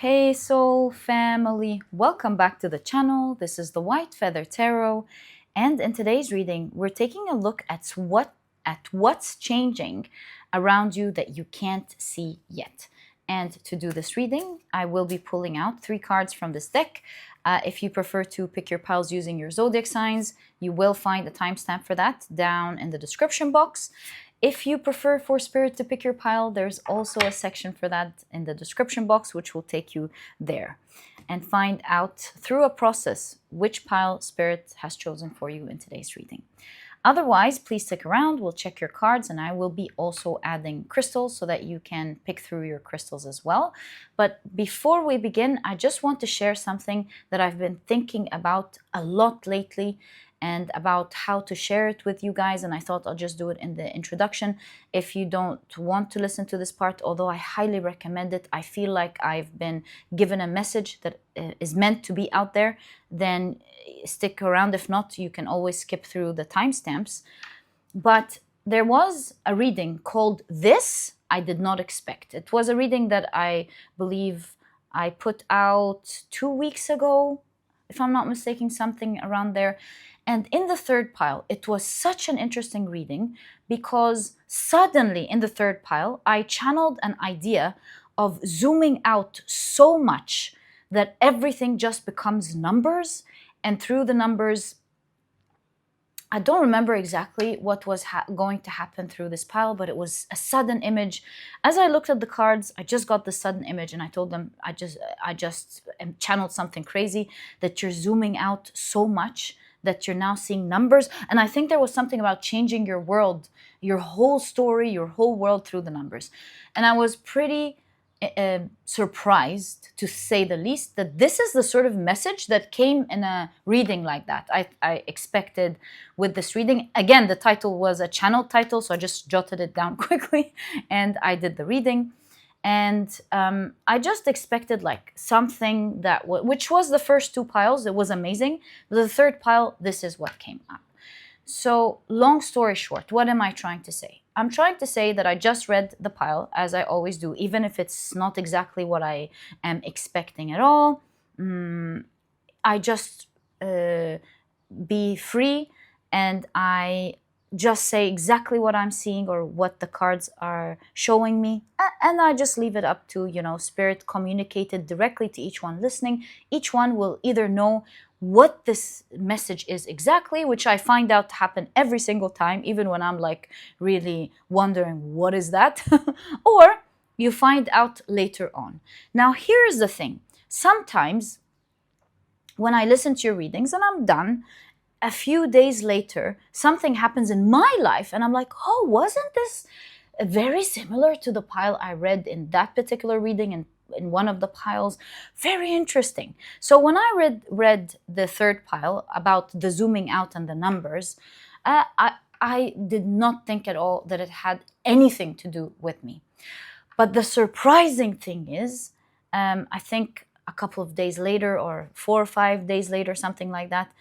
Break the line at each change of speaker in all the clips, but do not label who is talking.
Hey soul family, welcome back to the channel. This is the White Feather Tarot, and in today's reading we're taking a look at what's changing around you that you can't see yet. And to do this reading, I will be pulling out 3 cards from this deck. If you prefer to pick your piles using your zodiac signs, you will find a timestamp for that down in the description box. If you prefer for Spirit to pick your pile, there's also a section for that in the description box, which will take you there and find out through a process which pile Spirit has chosen for you in today's reading. Otherwise, please stick around. We'll check your cards, and I will be also adding crystals so that you can pick through your crystals as well. But before we begin, I just want to share something that I've been thinking about a lot lately, and about how to share it with you guys, and I thought I'll just do it in the introduction. If you don't want to listen to this part, although I highly recommend it, I feel like I've been given a message that is meant to be out there, then stick around. If not, you can always skip through the timestamps. But there was a reading called This I Did Not Expect. It was a reading that I believe I put out 2 weeks ago, if I'm not mistaken, something around there. And in the third pile, it was such an interesting reading because suddenly in the third pile, I channeled an idea of zooming out so much that everything just becomes numbers. And through the numbers, I don't remember exactly what was going to happen through this pile, but it was a sudden image. As I looked at the cards, I just got the sudden image, and I told them I just channeled something crazy, that you're zooming out so much that you're now seeing numbers. And I think there was something about changing your world, your whole story, your whole world through the numbers. And I was pretty surprised, to say the least, that this is the sort of message that came in a reading like that. I expected with this reading. Again, the title was a channel title, so I just jotted it down quickly and I did the reading. And I just expected like something that which was the first 2 piles. It was amazing. The third pile, this is what came up. So long story short, what am I trying to say? I'm trying to say that I just read the pile, as I always do, even if it's not exactly what I am expecting at all. I just be free, and I just say exactly what I'm seeing or what the cards are showing me, and I just leave it up to, Spirit communicated directly to each one listening. Each one will either know what this message is exactly, which I find out to happen every single time, even when I'm like really wondering what is that, or you find out later on. Now, here's the thing. Sometimes when I listen to your readings and I'm done, a few days later, something happens in my life and I'm like, oh, wasn't this very similar to the pile I read in that particular reading and in one of the piles? Very interesting. So when I read the third pile about the zooming out and the numbers, I did not think at all that it had anything to do with me. But the surprising thing is, I think a couple of days later, or 4 or 5 days later, something like that,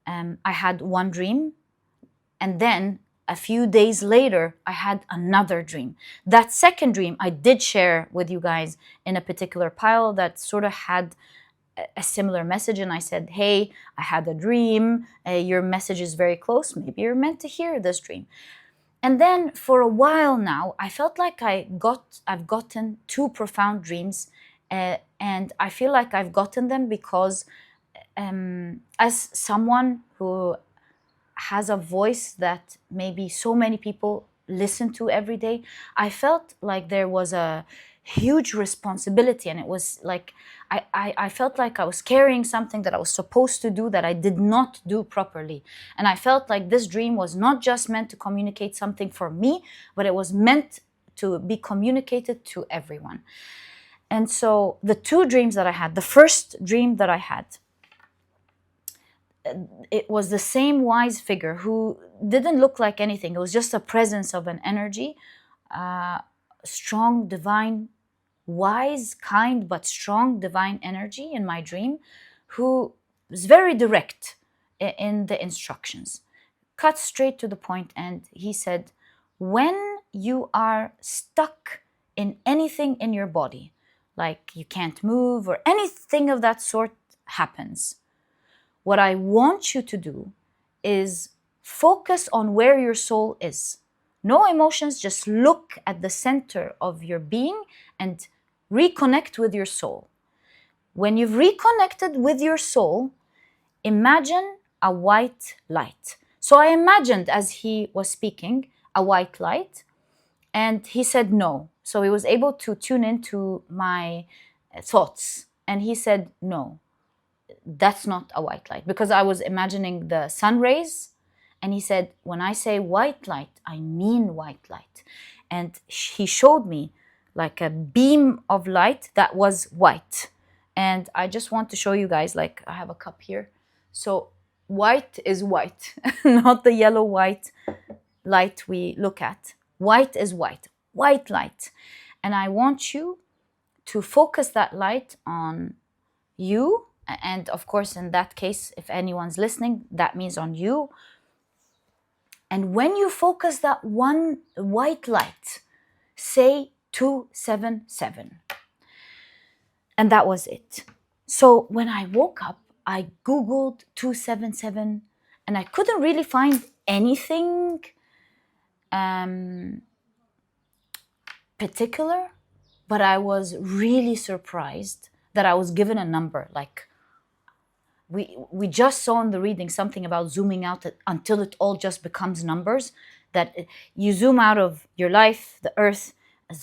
I had one dream, and then a few days later, I had another dream. That second dream I did share with you guys in a particular pile that sort of had a similar message, and I said, hey, I had a dream, your message is very close, maybe you're meant to hear this dream. And then for a while now, I felt like I've gotten 2 profound dreams, and I feel like I've gotten them because as someone who has a voice that maybe so many people listen to every day, I felt like there was a huge responsibility, and it was like I felt like I was carrying something that I was supposed to do that I did not do properly. And I felt like this dream was not just meant to communicate something for me, but it was meant to be communicated to everyone. And so the 2 dreams that I had, the first dream that I had, it was the same wise figure who didn't look like anything. It was just a presence of an energy, strong, divine, wise, kind, but strong, divine energy in my dream, who was very direct in the instructions, cut straight to the point. And he said, when you are stuck in anything in your body, like you can't move or anything of that sort happens, what I want you to do is focus on where your soul is. No emotions, just look at the center of your being and reconnect with your soul. When you've reconnected with your soul, imagine a white light. So I imagined as he was speaking a white light, and he said no. So he was able to tune into my thoughts, and he said no, that's not a white light, because I was imagining the sun rays, and he said, when I say white light, I mean white light. And he showed me like a beam of light that was white. And I just want to show you guys, like I have a cup here. So white is white, not the yellow white light we look at. White is white, white light. And I want you to focus that light on you. And of course, in that case, if anyone's listening, that means on you. And when you focus that one white light, say 277. And that was it. So when I woke up, I Googled 277 and I couldn't really find anything particular, but I was really surprised that I was given a number. Like we just saw in the reading something about zooming out until it all just becomes numbers, that you zoom out of your life, the earth,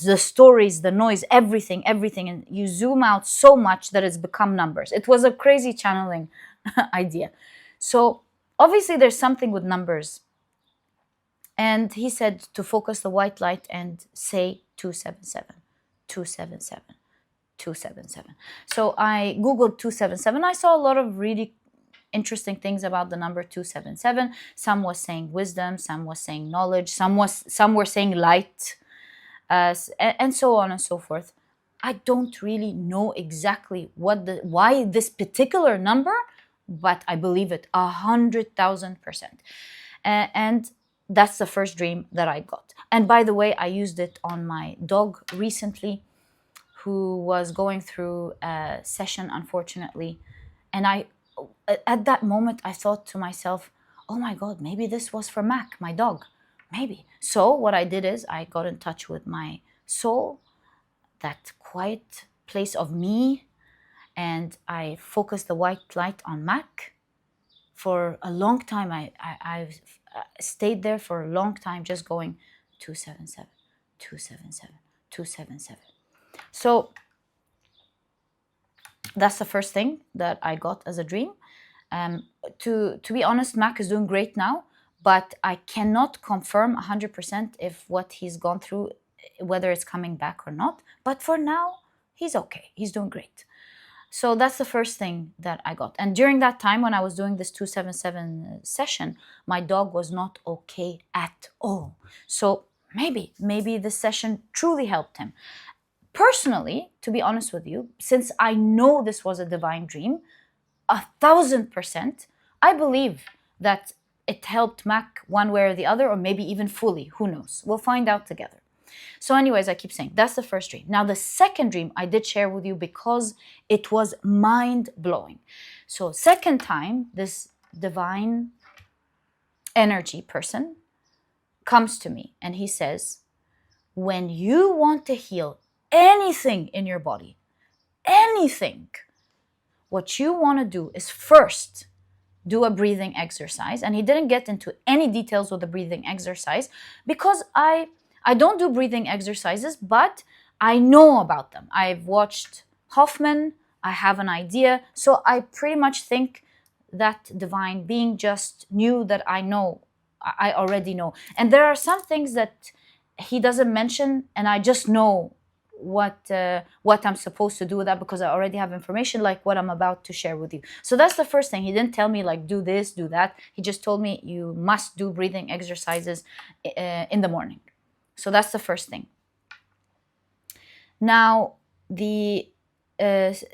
the stories, the noise, everything, and you zoom out so much that it's become numbers. It was a crazy channeling idea. So obviously there's something with numbers. And he said to focus the white light and say 277, 277. 277. So I Googled 277. I saw a lot of really interesting things about the number 277. Some was saying wisdom, some was saying knowledge, some were saying light, and so on and so forth. I don't really know exactly why this particular number, but I believe it 100,000%. And that's the first dream that I got. And by the way, I used it on my dog recently, who was going through a session, unfortunately. And at that moment, I thought to myself, oh my God, maybe this was for Mac, my dog, maybe. So what I did is I got in touch with my soul, that quiet place of me, and I focused the white light on Mac for a long time. I've stayed there for a long time, just going 277, 277, 277. So that's the first thing that I got as a dream. To be honest, Mac is doing great now, but I cannot confirm 100% if what he's gone through, whether it's coming back or not. But for now, he's okay. He's doing great. So that's the first thing that I got. And during that time when I was doing this 277 session, my dog was not okay at all. So maybe this session truly helped him. Personally, to be honest with you, since I know this was a divine dream, 1,000%, I believe that it helped Mac one way or the other, or maybe even fully. Who knows? We'll find out together. So anyways, I keep saying that's the first dream. Now the second dream I did share with you because it was mind-blowing. So second time, this divine energy person comes to me and he says, when you want to heal anything in your body, anything, what you want to do is first do a breathing exercise. And he didn't get into any details with the breathing exercise because I don't do breathing exercises, but I know about them. I've watched Hoffman, I have an idea. So I pretty much think that divine being just knew that I already know. And there are some things that he doesn't mention, and I just know what I'm supposed to do with that because I already have information like what I'm about to share with you. So that's the first thing. He didn't tell me like do this, do that. He just told me you must do breathing exercises in the morning. So that's the first thing. Now, the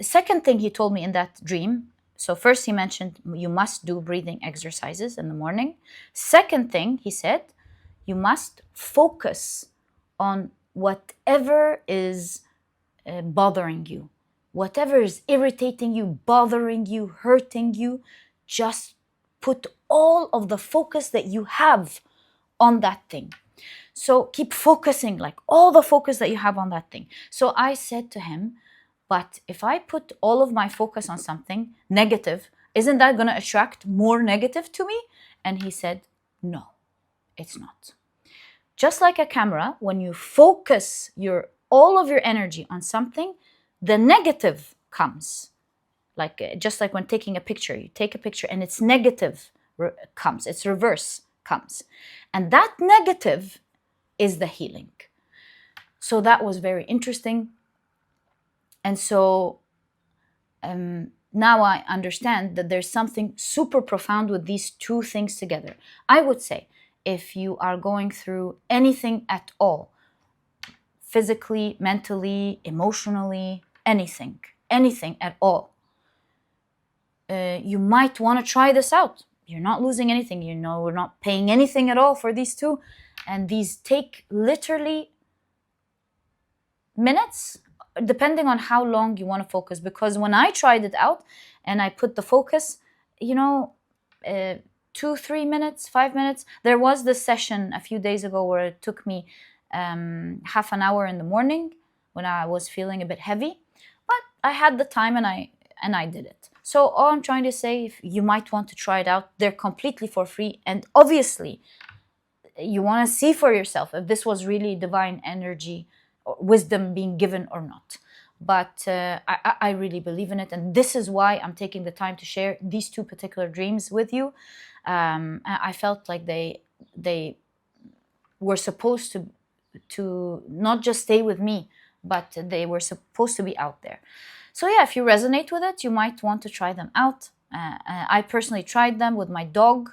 second thing he told me in that dream, so first he mentioned you must do breathing exercises in the morning. Second thing he said, you must focus on whatever is bothering you, whatever is irritating you, bothering you, hurting you, just put all of the focus that you have on that thing. So keep focusing, like all the focus that you have on that thing. So I said to him, but if I put all of my focus on something negative, isn't that going to attract more negative to me? And he said, no, it's not. Just like a camera, when you focus all of your energy on something, the negative comes. Like just like when taking a picture, you take a picture and it's negative comes, its reverse comes. And that negative is the healing. So that was very interesting. And so now I understand that there's something super profound with these two things together. I would say if you are going through anything at all, physically, mentally, emotionally, anything at all, you might want to try this out. You're not losing anything. We're not paying anything at all for these two. And these take literally minutes, depending on how long you want to focus. Because when I tried it out and I put the focus, 2-3 minutes, 5 minutes. There was this session a few days ago where it took me half an hour in the morning when I was feeling a bit heavy. But I had the time and I did it. So all I'm trying to say, if you might want to try it out, they're completely for free. And obviously, you want to see for yourself if this was really divine energy or wisdom being given or not. But I really believe in it. And this is why I'm taking the time to share these two particular dreams with you. I felt like they were supposed to not just stay with me, but they were supposed to be out there. So yeah, if you resonate with it, you might want to try them out. I personally tried them with my dog.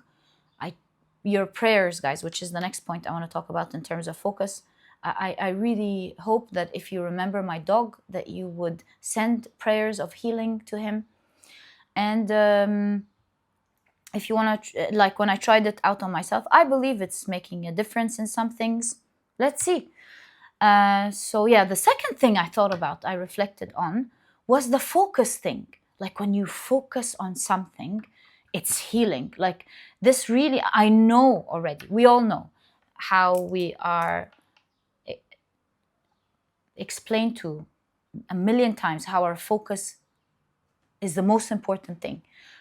Your prayers, guys, which is the next point I want to talk about in terms of focus. I really hope that if you remember my dog, that you would send prayers of healing to him. And if you want to, like when I tried it out on myself, I believe it's making a difference in some things. Let's see. So yeah, the second thing I thought about, I reflected on, was the focus thing. Like when you focus on something, it's healing. Like this really, I know already, we all know how we are explained to a million times how our focus is the most important thing.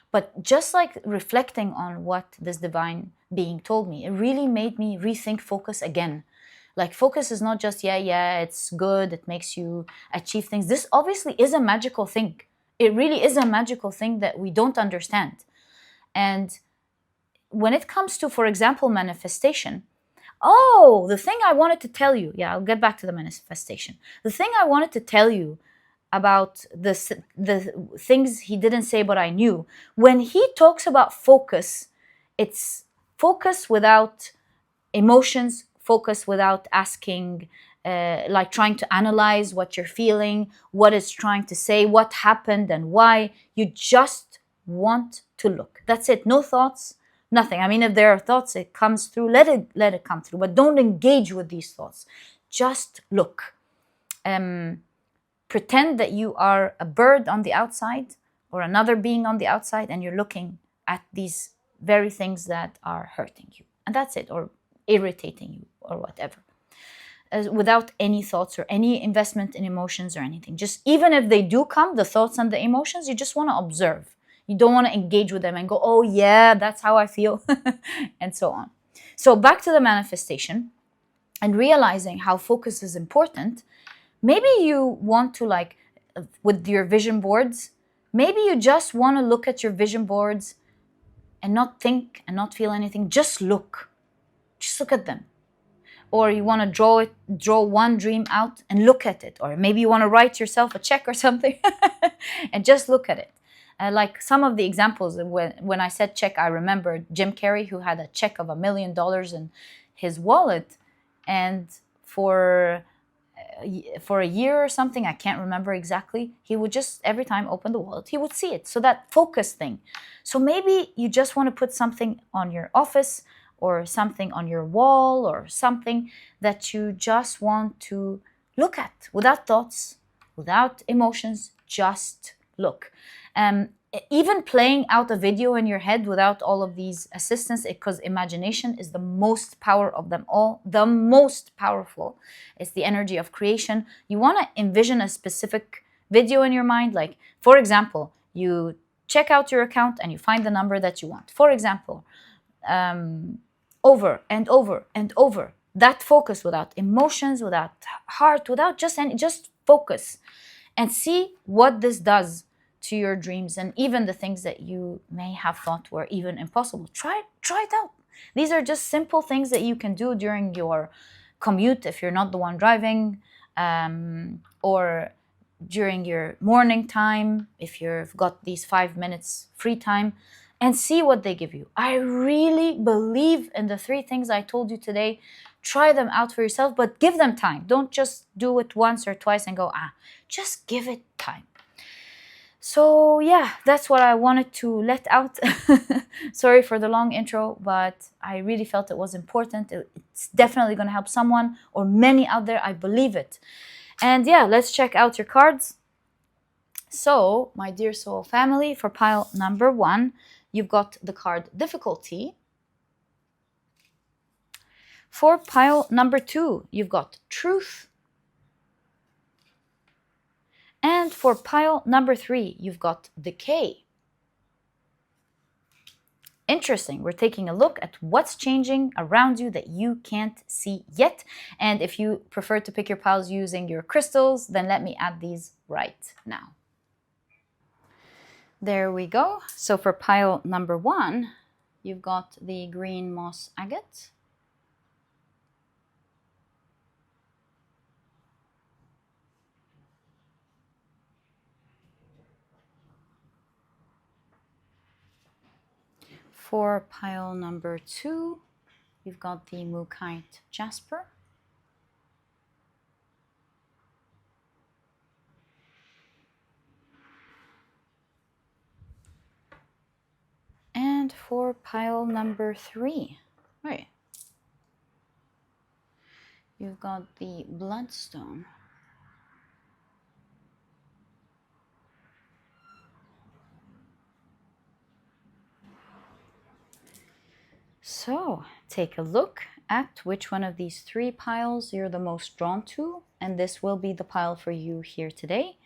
But just like reflecting on what this divine being told me, it really made me rethink focus again. Like focus is not just, it's good, it makes you achieve things. This obviously is a magical thing. It really is a magical thing that we don't understand. And when it comes to, for example, manifestation, the thing I wanted to tell you, I'll get back to the manifestation. The thing I wanted to tell you about the things he didn't say but I knew, when he talks about focus, it's focus without emotions, focus without asking, like trying to analyze what you're feeling, what it's trying to say, what happened and why. You just want to look. That's it. No thoughts, nothing. I mean, if there are thoughts, it comes through, let it come through, but don't engage with these thoughts. Just look. Pretend that you are a bird on the outside or another being on the outside, and you're looking at these very things that are hurting you. And that's it, or irritating you, or whatever. Without any thoughts or any investment in emotions or anything. Just even if they do come, the thoughts and the emotions, you just want to observe. You don't want to engage with them and go, oh yeah, that's how I feel, and so on. So back to the manifestation and realizing how focus is important. Maybe you want to, like, with your vision boards, maybe you just want to look at your vision boards and not think and not feel anything. Just look. Just look at them. Or you want to draw one dream out and look at it. Or maybe you want to write yourself a check or something and just look at it. Like some of the examples, when I said check, I remember Jim Carrey, who had a check of $1 million in his wallet. And for a year or something, I can't remember exactly, he would just every time open the wallet, he would see it. So that focus thing. So maybe you just want to put something on your office or something on your wall or something that you just want to look at without thoughts, without emotions, just look. Even playing out a video in your head without all of these assistants, because imagination is the most power of them all, the most powerful. It's the energy of creation. You want to envision a specific video in your mind, like, for example, you check out your account and you find the number that you want. For example, over and over and over. That focus, without emotions, without heart, without just focus, and see what this does to your dreams and even the things that you may have thought were even impossible. Try it out. These are just simple things that you can do during your commute if you're not the one driving, or during your morning time if you've got these 5 minutes free time, and see what they give you. I really believe in the 3 things I told you today. Try them out for yourself, but give them time. Don't just do it once or twice and go, just give it time. So yeah, that's what I wanted to let out. Sorry for the long intro, but I really felt it was important. It's definitely going to help someone or many out there. I believe it. And yeah, let's check out your cards. So, my dear soul family, for pile number 1, you've got the card Difficulty. For pile number 2, you've got Truth. And for pile number 3, you've got Decay. Interesting. We're taking a look at what's changing around you that you can't see yet. And if you prefer to pick your piles using your crystals, then let me add these right now. There we go. So for pile number 1, you've got the green moss agate. For pile number 2, you've got the Mookaite Jasper. And for pile number 3, right, you've got the Bloodstone. So take a look at which one of these 3 piles you're the most drawn to, and this will be the pile for you here today.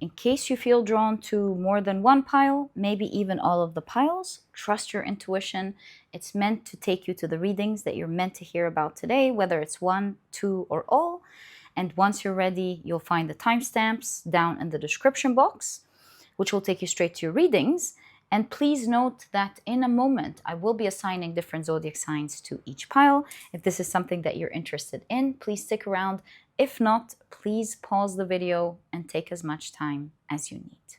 In case you feel drawn to more than one pile, maybe even all of the piles, trust your intuition. It's meant to take you to the readings that you're meant to hear about today, whether it's 1, 2, or all. And once you're ready, you'll find the timestamps down in the description box, which will take you straight to your readings. And please note that in a moment, I will be assigning different zodiac signs to each pile. If this is something that you're interested in, please stick around. If not, please pause the video and take as much time as you need.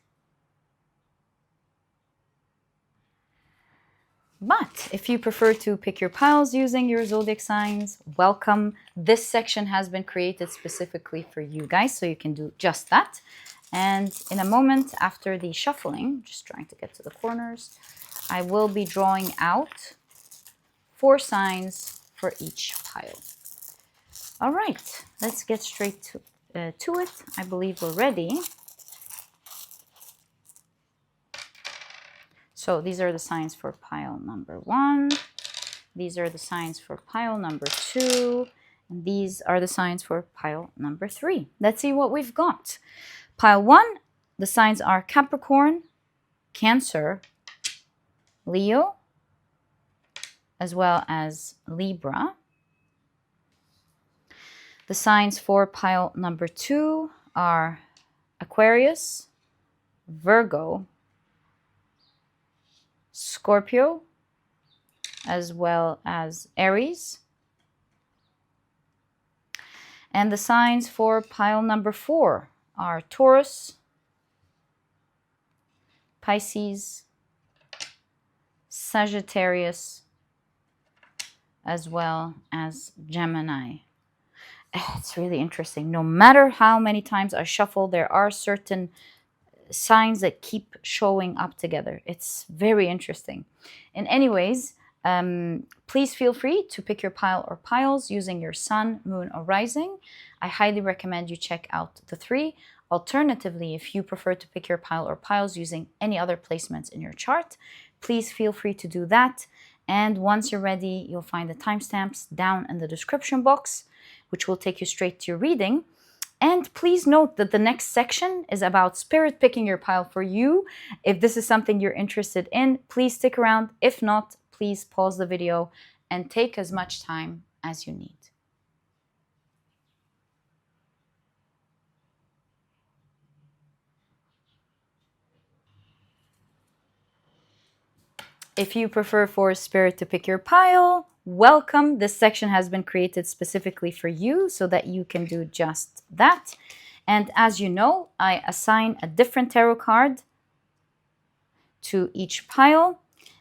But if you prefer to pick your piles using your zodiac signs, welcome. This section has been created specifically for you guys, so you can do just that. And in a moment after the shuffling, just trying to get to the corners, I will be drawing out 4 signs for each pile. All right, let's get straight to it. I believe we're ready. So these are the signs for pile number 1. These are the signs for pile number 2. And these are the signs for pile number 3. Let's see what we've got. Pile 1, the signs are Capricorn, Cancer, Leo, as well as Libra. The signs for pile number 2 are Aquarius, Virgo, Scorpio, as well as Aries. And the signs for pile number 4 are Taurus, Pisces, Sagittarius, as well as Gemini. It's really interesting. No matter how many times I shuffle, there are certain signs that keep showing up together. It's very interesting. And anyways, please feel free to pick your pile or piles using your sun, moon, or rising. I highly recommend you check out the 3. Alternatively, if you prefer to pick your pile or piles using any other placements in your chart, please feel free to do that. And once you're ready, you'll find the timestamps down in the description box, which will take you straight to your reading. And please note that the next section is about spirit picking your pile for you. If this is something you're interested in, please stick around. If not, please pause the video and take as much time as you need. If you prefer for spirit to pick your pile, welcome. This section has been created specifically for you so that you can do just that. And as you know, I assign a different tarot card to each pile.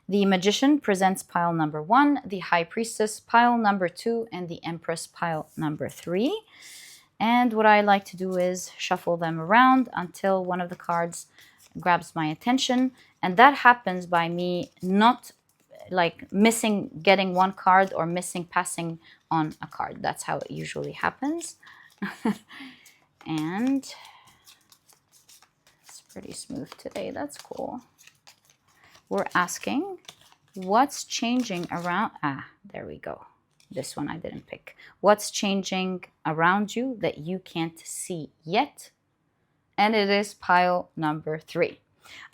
The Magician presents pile number 1, the High Priestess pile number 2, and the Empress pile number 3. And what I like to do is shuffle them around until one of the cards grabs my attention. And that happens by me not like getting one card or missing passing on a card. That's how it usually happens. And it's pretty smooth today. That's cool. We're asking, what's changing around? There we go. This one I didn't pick. What's changing around you that you can't see yet? And it is pile number 3.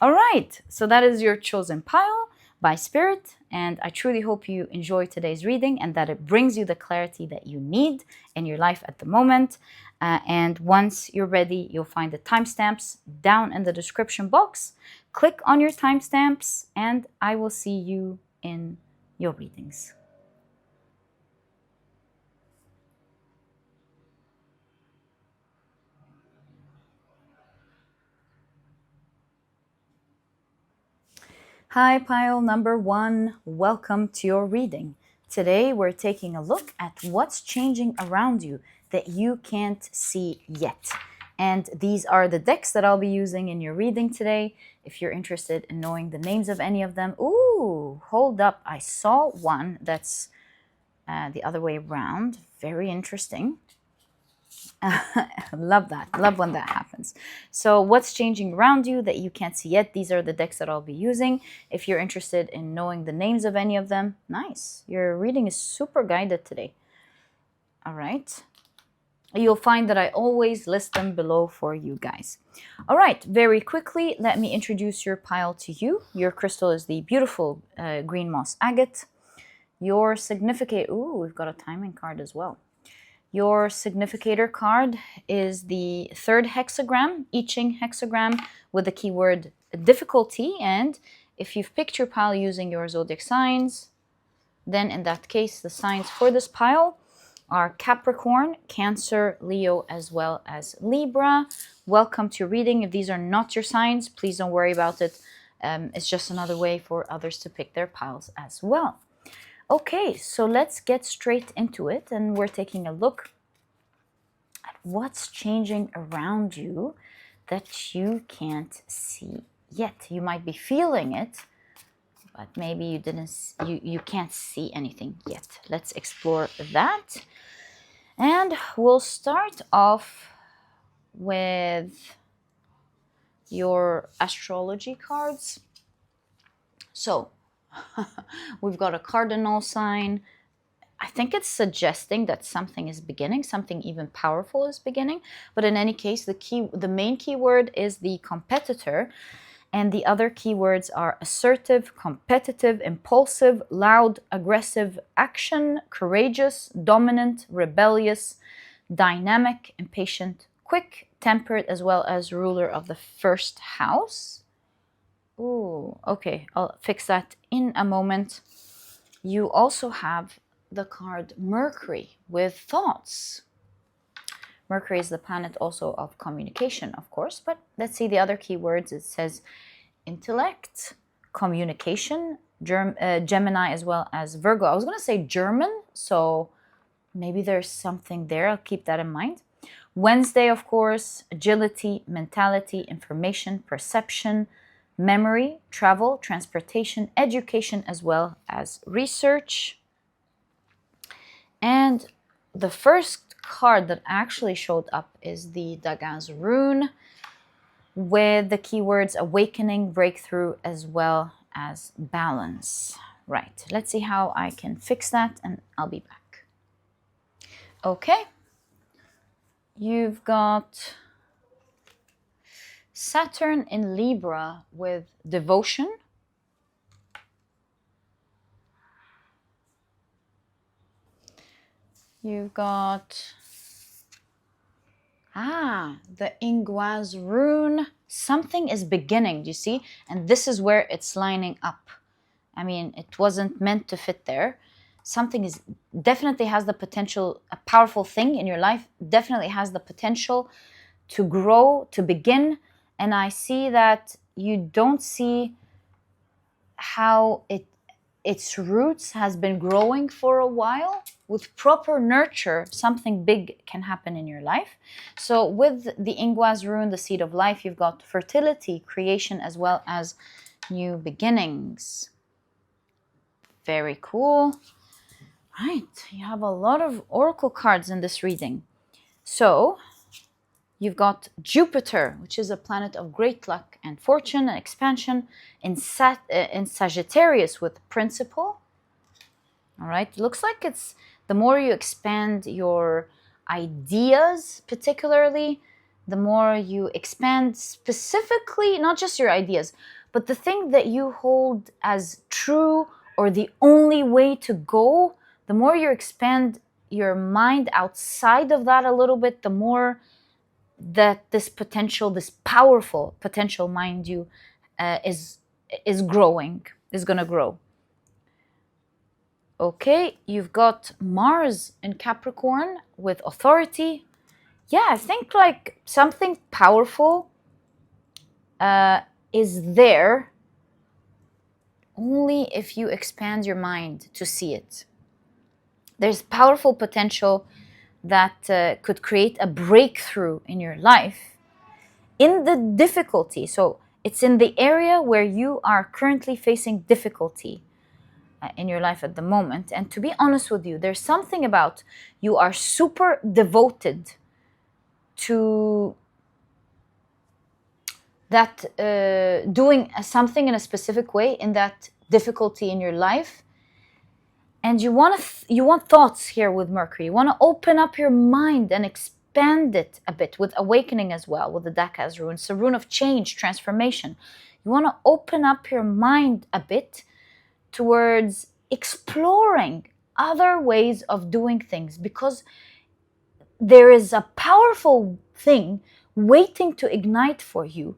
All right, so that is your chosen pile by Spirit. And I truly hope you enjoy today's reading and that it brings you the clarity that you need in your life at the moment. And once you're ready, you'll find the timestamps down in the description box. Click on your timestamps and I will see you in your readings. Hi, pile number 1. Welcome to your reading. Today, we're taking a look at what's changing around you that you can't see yet. And these are the decks that I'll be using in your reading today. If you're interested in knowing the names of any of them. Ooh, hold up. I saw one that's the other way around. Very interesting. Love that. Love when that happens. So what's changing around you that you can't see yet? These are the decks that I'll be using. If you're interested in knowing the names of any of them, nice. Your reading is super guided today. All right. You'll find that I always list them below for you guys. All right. Very quickly, let me introduce your pile to you. Your crystal is the beautiful green moss agate. Your significant... Ooh, we've got a timing card as well. Your significator card is the 3rd hexagram, I Ching hexagram with the keyword difficulty. And if you've picked your pile using your zodiac signs, then in that case, the signs for this pile are Capricorn, Cancer, Leo, as well as Libra. Welcome to your reading. If these are not your signs, please don't worry about it. It's just another way for others to pick their piles as well. Okay, so let's get straight into it, and we're taking a look at what's changing around you that you can't see yet. You might be feeling it, but maybe you can't see anything yet. Let's explore that. And we'll start off with your astrology cards. So we've got a cardinal sign. I think it's suggesting that something is beginning, something even powerful is beginning. But in any case, the main keyword is the competitor. And the other keywords are assertive, competitive, impulsive, loud, aggressive, action, courageous, dominant, rebellious, dynamic, impatient, quick, tempered, as well as ruler of the 1st house. Ooh, okay, I'll fix that in a moment. You also have the card Mercury with thoughts. Mercury is the planet also of communication, of course, but let's see the other keywords. It says intellect, communication, Gemini, as well as Virgo. I was going to say German, so maybe there's something there. I'll keep that in mind. Wednesday, of course, agility, mentality, information, perception, memory, travel, transportation, education, as well as research. And the first card that actually showed up is the Dagan's rune. with the keywords awakening, breakthrough, as well as balance. Right, let's see how I can fix that, and I'll be back. Okay, you've got Saturn in Libra with devotion. You've got the Ingwaz rune. Something is beginning, do you see? And this is where it's lining up. I mean, it wasn't meant to fit there. Something is definitely has the potential, a powerful thing in your life definitely has the potential to grow, to begin. And I see that you don't see how its roots has been growing for a while. With proper nurture, something big can happen in your life. So with the Ingwaz rune, the seed of life, you've got fertility, creation, as well as new beginnings. Very cool. Right, you have a lot of oracle cards in this reading. So you've got Jupiter, which is a planet of great luck and fortune and expansion, in Sagittarius with principle. All right, looks like it's the more you expand your ideas, particularly, the more you expand specifically, not just your ideas, but the thing that you hold as true or the only way to go, the more you expand your mind outside of that a little bit, the more that this potential, this powerful potential, mind you, is growing, is going to grow. Okay, you've got Mars in Capricorn with authority. Yeah, I think like something powerful is there only if you expand your mind to see it. There's powerful potential that could create a breakthrough in your life in the difficulty. So it's in the area where you are currently facing difficulty in your life at the moment. And to be honest with you, there's something about you are super devoted to that, doing something in a specific way in that difficulty in your life. And you want thoughts here with Mercury. You want to open up your mind and expand it a bit with awakening as well, with the Dakaz rune. It's a rune of change, transformation. You want to open up your mind a bit towards exploring other ways of doing things, because there is a powerful thing waiting to ignite for you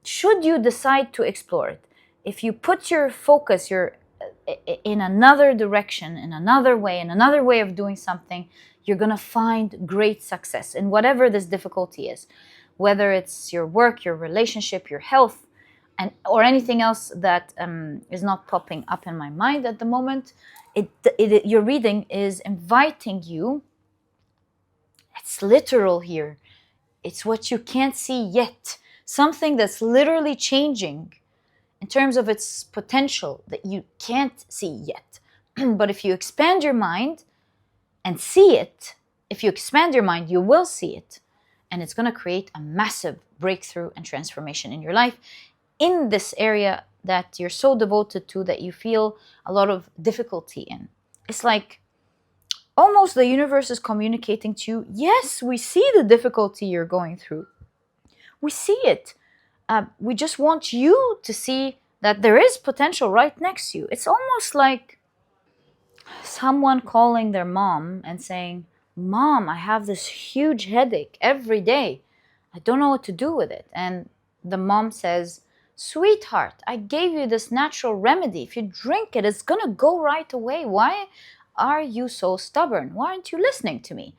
should you decide to explore it. If you put your focus in another direction, in another way of doing something, you're going to find great success in whatever this difficulty is, whether it's your work, your relationship, your health, or anything else that is not popping up in my mind at the moment. Your reading is inviting you. It's literal here. It's what you can't see yet. Something that's literally changing in terms of its potential that you can't see yet. But if you expand your mind and see it, if you expand your mind, you will see it. And it's going to create a massive breakthrough and transformation in your life in this area that you're so devoted to, that you feel a lot of difficulty in. It's like almost the universe is communicating to you, yes, we see the difficulty you're going through. We see it. We just want you to see that there is potential right next to you. It's almost like someone calling their mom and saying, Mom, I have this huge headache every day. I don't know what to do with it. And the mom says, Sweetheart, I gave you this natural remedy. If you drink it, it's going to go right away. Why are you so stubborn? Why aren't you listening to me?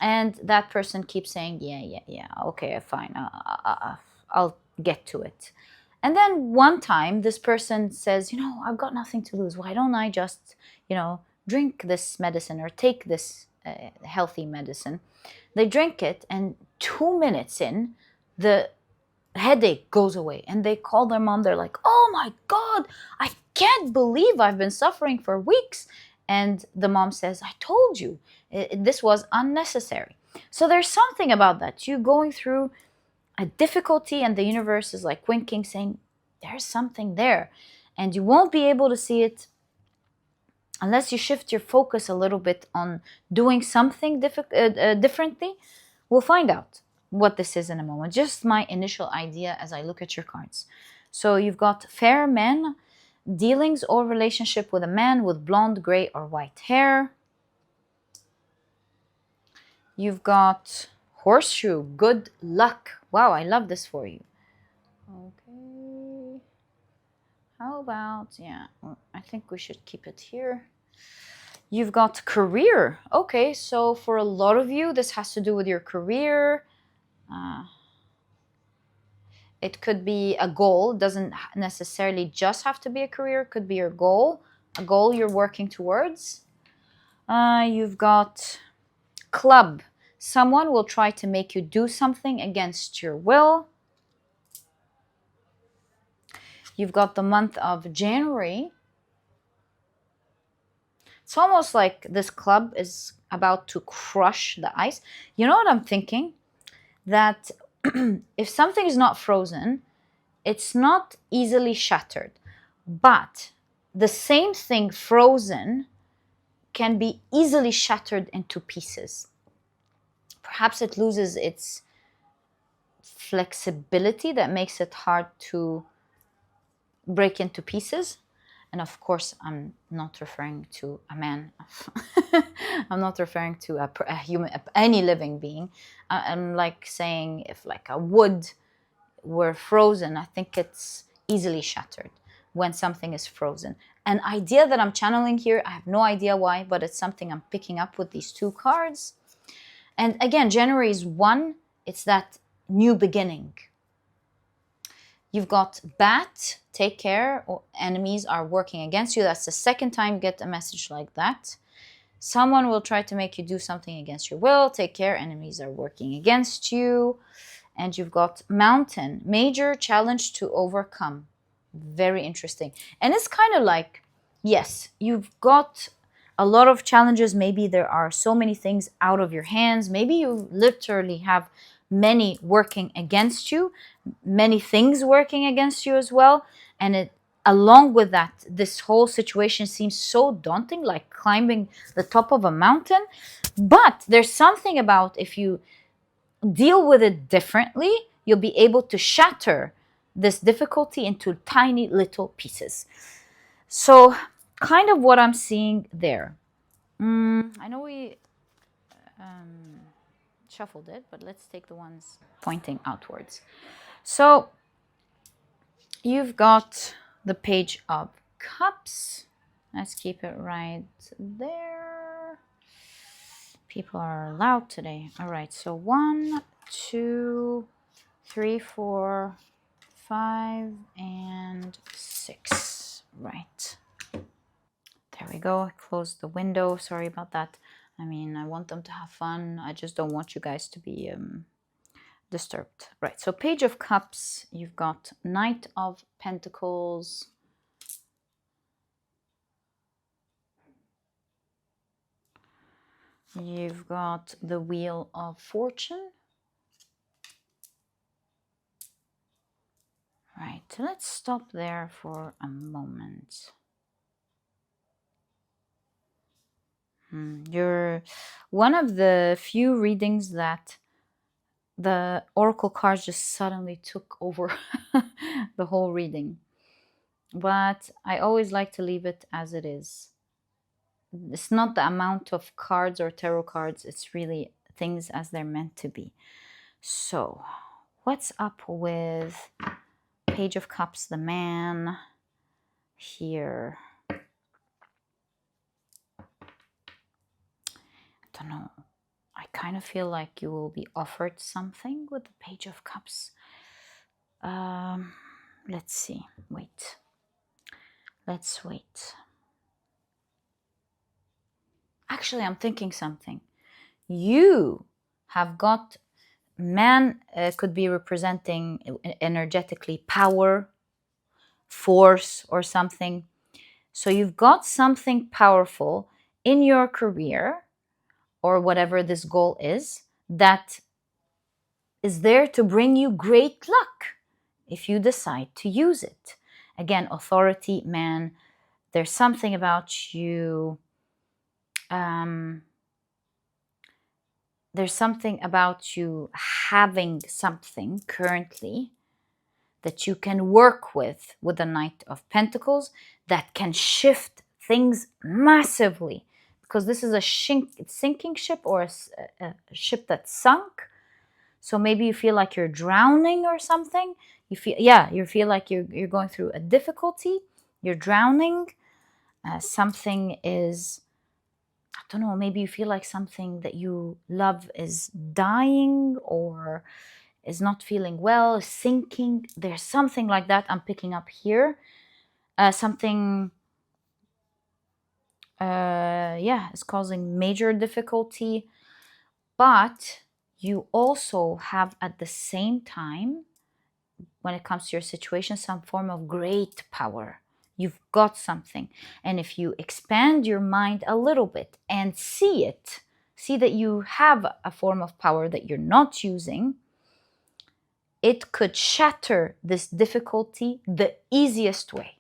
And that person keeps saying, yeah, okay, fine, I'll get to it. And then one time this person says, I've got nothing to lose. Why don't I just, drink this medicine or take this healthy medicine? They drink it, and 2 minutes in, the headache goes away. And they call their mom. They're like, oh my God, I can't believe I've been suffering for weeks. And the mom says, I told you, this was unnecessary. So there's something about that. You going through a difficulty, and the universe is like winking, saying, there's something there. And you won't be able to see it unless you shift your focus a little bit on doing something differently. We'll find out what this is in a moment. Just my initial idea as I look at your cards. So you've got fair men, dealings or relationship with a man with blonde, gray, or white hair. You've got horseshoe, good luck. Wow, I love this for you. Okay. How about, yeah, I think we should keep it here. You've got career. Okay, so for a lot of you, this has to do with your career. It could be a goal. It doesn't necessarily just have to be a career. It could be your goal, a goal you're working towards. You've got club. Someone will try to make you do something against your will. You've got the month of January. It's almost like this club is about to crush the ice. You know what I'm thinking? That if something is not frozen, it's not easily shattered. But the same thing frozen can be easily shattered into pieces. Perhaps it loses its flexibility that makes it hard to break into pieces. And of course, I'm not referring to a man. I'm not referring to a human, any living being. I'm like saying if like a wood were frozen, I think it's easily shattered when something is frozen. An idea that I'm channeling here, I have no idea why, but it's something I'm picking up with these two cards. And again, January is 1. It's that new beginning. You've got bat, take care, or enemies are working against you. That's the second time you get a message like that. Someone will try to make you do something against your will. Take care, enemies are working against you. And you've got mountain, major challenge to overcome. Very interesting. And it's kind of like, yes, you've got a lot of challenges. Maybe there are so many things out of your hands. Maybe you literally have many working against you, many things working against you as well. And it, along with that, this whole situation seems so daunting, like climbing the top of a mountain. But there's something about if you deal with it differently, you'll be able to shatter this difficulty into tiny little pieces. So kind of what I'm seeing there. I know we shuffled it, but let's take the ones pointing outwards. So you've got the Page of Cups. Let's keep it right there. People are loud today. All right, so 1, 2, 3, 4, 5, and 6. Right. There we go. I closed the window. Sorry about that. I mean, I want them to have fun. I just don't want you guys to be disturbed. Right, so Page of Cups. You've got Knight of Pentacles. You've got the Wheel of Fortune. Right, let's stop there for a moment. You're one of the few readings that the oracle cards just suddenly took over the whole reading. But I always like to leave it as it is. It's not the amount of cards or tarot cards, it's really things as they're meant to be. So, what's up with Page of Cups, the man here? I don't know. I kind of feel like you will be offered something with the Page of Cups. Let's see. Wait. Let's wait. Actually, I'm thinking something. You have got man, could be representing energetically power, force, or something. So you've got something powerful in your career or whatever this goal is that is there to bring you great luck if you decide to use it. Again, authority, man, there's something about you. There's something about you having something currently that you can work with the Knight of Pentacles that can shift things massively, because this is a sinking ship, or a ship that sunk. So maybe you feel like you're drowning or something. You feel like you're going through a difficulty. You're drowning. Something is, I don't know, maybe you feel like something that you love is dying or is not feeling well, is sinking. There's something like that I'm picking up here. Something, is causing major difficulty. But you also have at the same time, when it comes to your situation, some form of great power. You've got something. And if you expand your mind a little bit and see that you have a form of power that you're not using, it could shatter this difficulty the easiest way.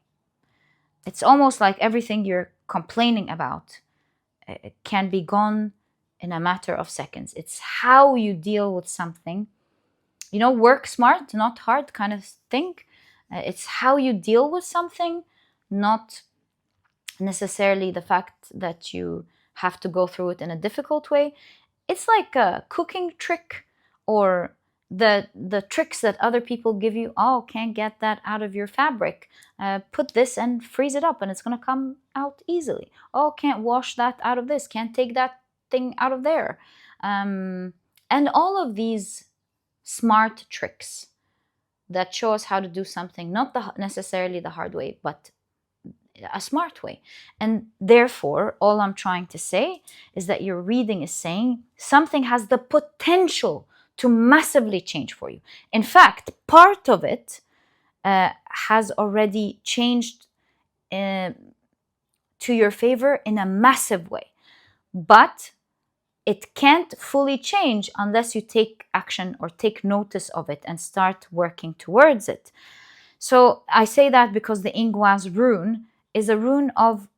It's almost like everything you're complaining about can be gone in a matter of seconds. It's how you deal with something. Work smart, not hard kind of thing. It's how you deal with something, not necessarily the fact that you have to go through it in a difficult way. It's like a cooking trick, or the tricks that other people give you. Oh, can't get that out of your fabric. Put this and freeze it up and it's going to come out easily. Oh, can't wash that out of this. Can't take that thing out of there. And all of these smart tricks that show us how to do something, not necessarily the hard way, but a smart way. And therefore, all I'm trying to say is that your reading is saying something has the potential to massively change for you. In fact, part of it has already changed to your favor in a massive way. But it can't fully change unless you take action or take notice of it and start working towards it. So I say that because the Ingwaz rune is a rune of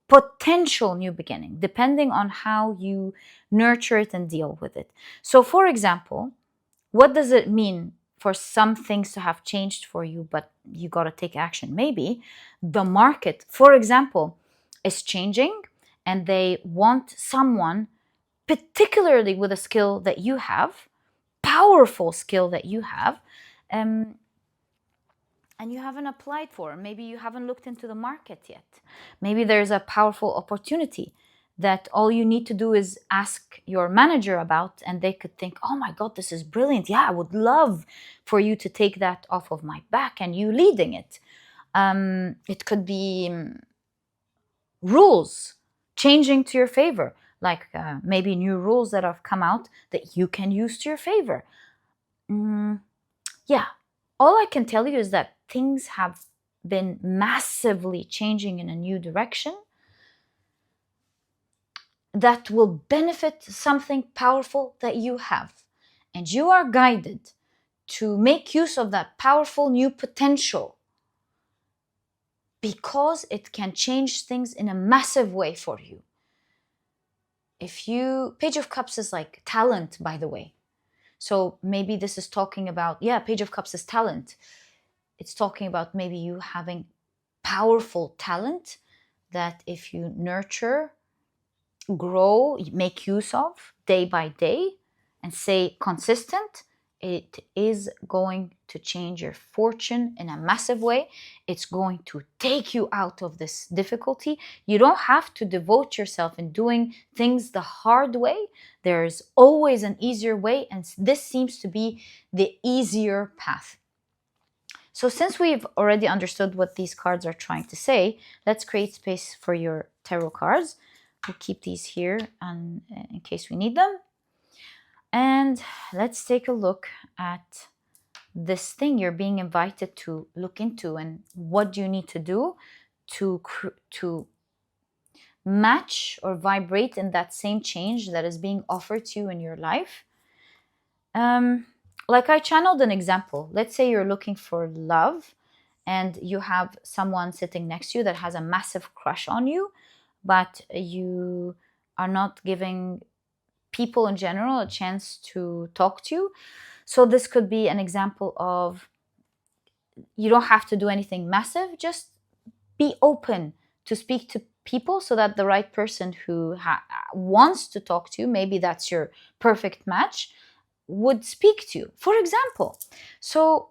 potential new beginning, depending on how you nurture it and deal with it. So, for example, what does it mean for some things to have changed for you, but you got to take action? Maybe the market, for example, is changing and they want someone particularly with a skill that you have, powerful skill that you have, and you haven't applied for. Maybe you haven't looked into the market yet. Maybe there's a powerful opportunity that all you need to do is ask your manager about, and they could think, oh my God, this is brilliant. Yeah, I would love for you to take that off of my back and you leading it. It could be rules changing to your favor, like maybe new rules that have come out that you can use to your favor. Yeah, all I can tell you is that things have been massively changing in a new direction that will benefit something powerful that you have. And you are guided to make use of that powerful new potential because it can change things in a massive way for you. Page of Cups is like talent, by the way. So maybe this is talking about, Page of Cups is talent. It's talking about maybe you having powerful talent that if you nurture, grow, make use of day by day, and stay consistent, it is going to change your fortune in a massive way. It's going to take you out of this difficulty. You don't have to devote yourself in doing things the hard way. There's always an easier way, and this seems to be the easier path. So since we've already understood what these cards are trying to say, let's create space for your tarot cards. We'll keep these here in case we need them. And let's take a look at this thing you're being invited to look into, and what do you need to do to match or vibrate in that same change that is being offered to you in your life. Like I channeled an example. Let's say you're looking for love and you have someone sitting next to you that has a massive crush on you, but you are not giving people in general a chance to talk to you. So this could be an example of, you don't have to do anything massive, just be open to speak to people so that the right person who wants to talk to you, maybe that's your perfect match, would speak to you, for example. So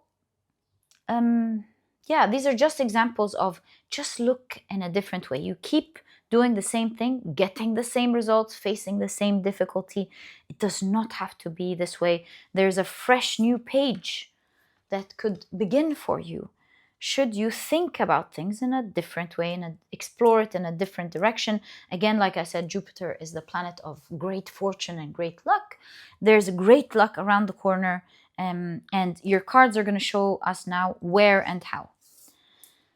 yeah, these are just examples of just look in a different way. You keep doing the same thing, getting the same results, facing the same difficulty. It does not have to be this way. There's a fresh new page that could begin for you should you think about things in a different way and explore it in a different direction. Again, like I said, Jupiter is the planet of great fortune and great luck. There's great luck around the corner, and your cards are going to show us now where and how.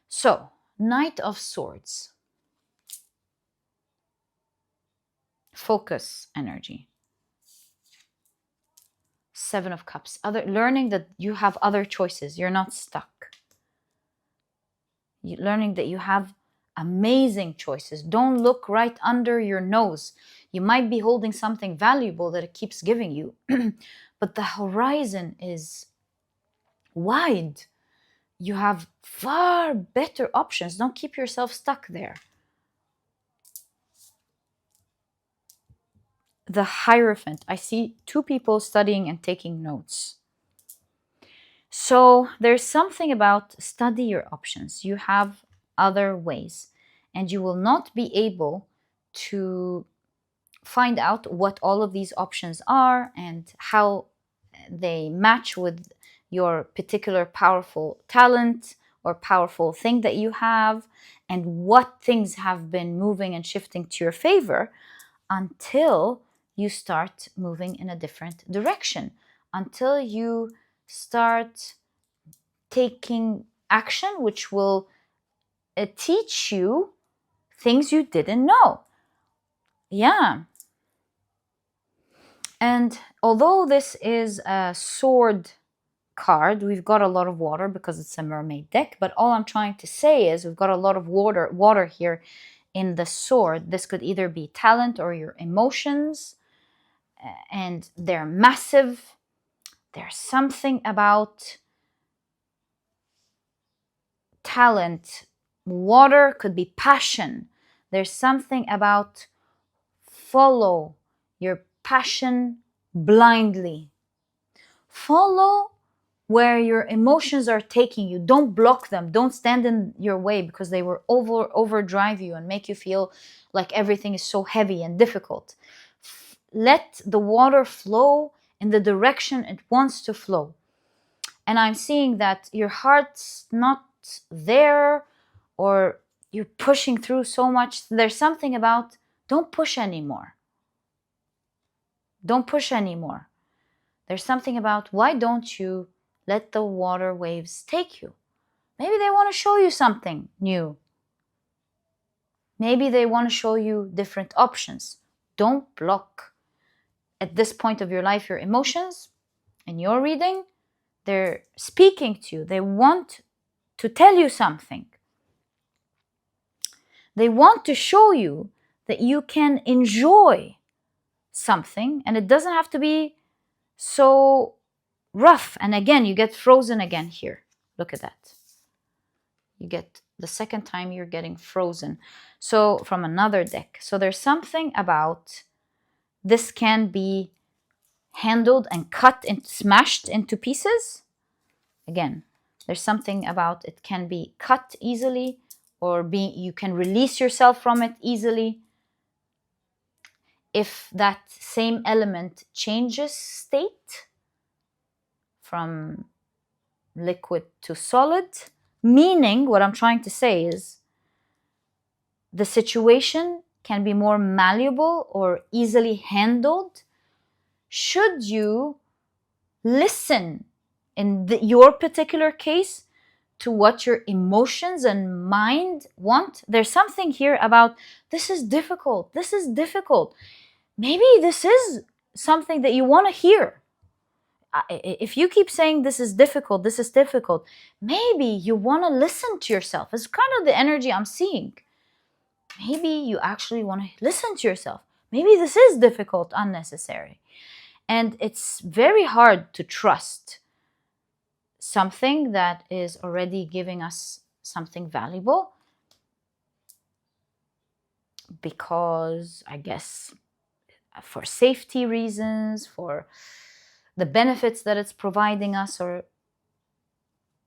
So, Knight of Swords. Focus energy. Seven of Cups. Learning that you have other choices. You're not stuck. Learning that you have amazing choices. Don't look right under your nose. You might be holding something valuable that it keeps giving you, but the horizon is wide. You have far better options. Don't keep yourself stuck there. The Hierophant. I see two people studying and taking notes. So there's something about study your options. You have other ways, and you will not be able to find out what all of these options are and how they match with your particular powerful talent or powerful thing that you have, and what things have been moving and shifting to your favor until you start moving in a different direction, until you start taking action, which will teach you things you didn't know. Yeah. And although this is a sword card, we've got a lot of water because it's a mermaid deck, but all I'm trying to say is we've got a lot of water here in the sword. This could either be talent or your emotions, and they're massive. There's something about talent. Water could be passion. There's something about follow your passion blindly. Follow where your emotions are taking you. Don't block them. Don't stand in your way because they will overdrive you and make you feel like everything is so heavy and difficult. Let the water flow in the direction it wants to flow. And I'm seeing that your heart's not there, or you're pushing through so much. There's something about don't push anymore. Don't push anymore. There's something about why don't you let the water waves take you? Maybe they want to show you something new. Maybe they want to show you different options. Don't block at this point of your life your emotions. In your reading, they're speaking to you. They want to tell you something. They want to show you that you can enjoy something, and it doesn't have to be so rough. And again, you get frozen again here. Look at that. You get the second time you're getting frozen. So from another deck. So there's something about this can be handled and cut and smashed into pieces. Again, there's something about it can be cut easily, or you can release yourself from it easily. If that same element changes state from liquid to solid, meaning what I'm trying to say is the situation can be more malleable or easily handled should you listen in your particular case to what your emotions and mind want. There's something here about this is difficult. This is difficult. Maybe this is something that you want to hear. if you keep saying this is difficult, maybe you want to listen to yourself. It's kind of the energy I'm seeing. Maybe you actually want to listen to yourself. Maybe this is difficult, unnecessary. And it's very hard to trust something that is already giving us something valuable, because I guess for safety reasons, for the benefits that it's providing us, or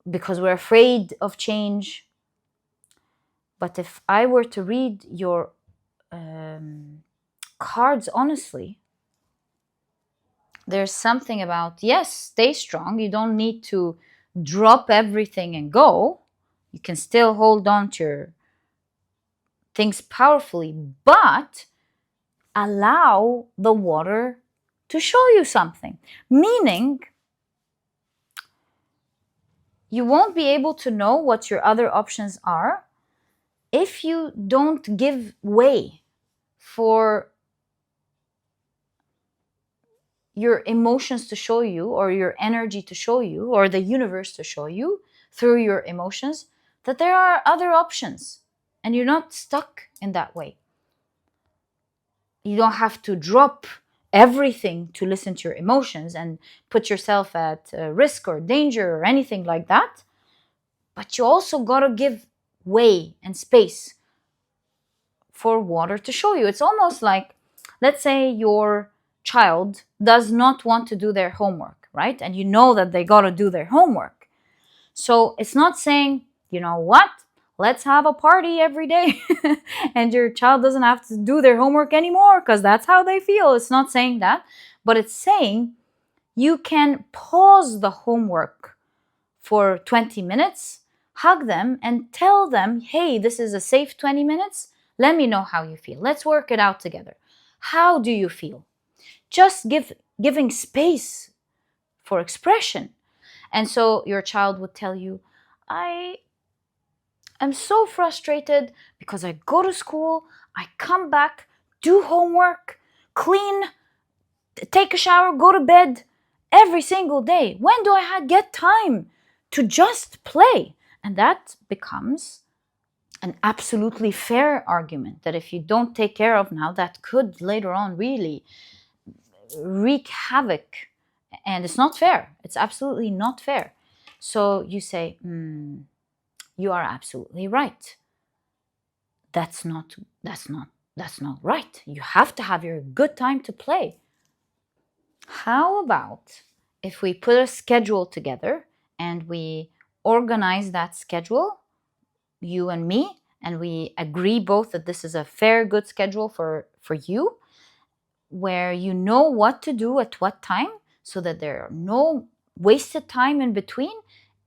because we're afraid of change. But if I were to read your cards honestly, there's something about, yes, stay strong. You don't need to drop everything and go. You can still hold on to your things powerfully, but allow the water to show you something. Meaning, you won't be able to know what your other options are if you don't give way for your emotions to show you, or your energy to show you, or the universe to show you through your emotions that there are other options, and you're not stuck in that way. You don't have to drop everything to listen to your emotions and put yourself at risk or danger or anything like that. But you also got to give way and space for water to show you. It's almost like, let's say your child does not want to do their homework, right? And you know that they got to do their homework. So it's not saying, you know what, let's have a party every day and your child doesn't have to do their homework anymore because that's how they feel. It's not saying that, but it's saying you can pause the homework for 20 minutes, hug them and tell them, hey, this is a safe 20 minutes. Let me know how you feel. Let's work it out together. How do you feel? Just giving space for expression. And so your child would tell you, I am so frustrated because I go to school, I come back, do homework, clean, take a shower, go to bed every single day. When do I get time to just play? And that becomes an absolutely fair argument that if you don't take care of now, that could later on really wreak havoc. And it's not fair. It's absolutely not fair. So you say, you are absolutely right. That's not right. You have to have your good time to play. How about if we put a schedule together and we organize that schedule, you and me, and we agree both that this is a fair, good schedule for you, where you know what to do at what time so that there are no wasted time in between.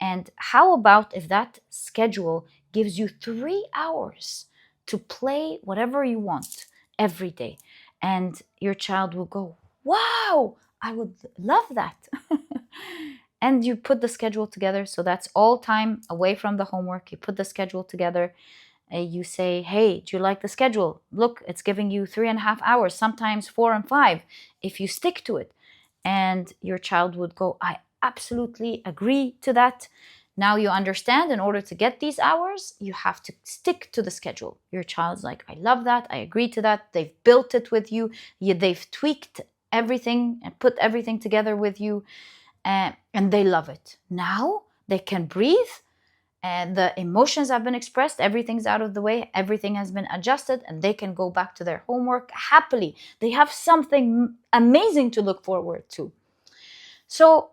And how about if that schedule gives you 3 hours to play whatever you want every day? And your child will go, wow, I would love that. And you put the schedule together. So that's all time away from the homework. You put the schedule together. You say, hey, do you like the schedule? Look, it's giving you 3.5 hours, sometimes 4 and 5, if you stick to it. And your child would go, I absolutely agree to that. Now you understand, in order to get these hours, you have to stick to the schedule. Your child's like, I love that. I agree to that. They've built it with you. They've tweaked everything and put everything together with you. And they love it. Now they can breathe. And the emotions have been expressed, everything's out of the way, everything has been adjusted, and they can go back to their homework happily. They have something amazing to look forward to. So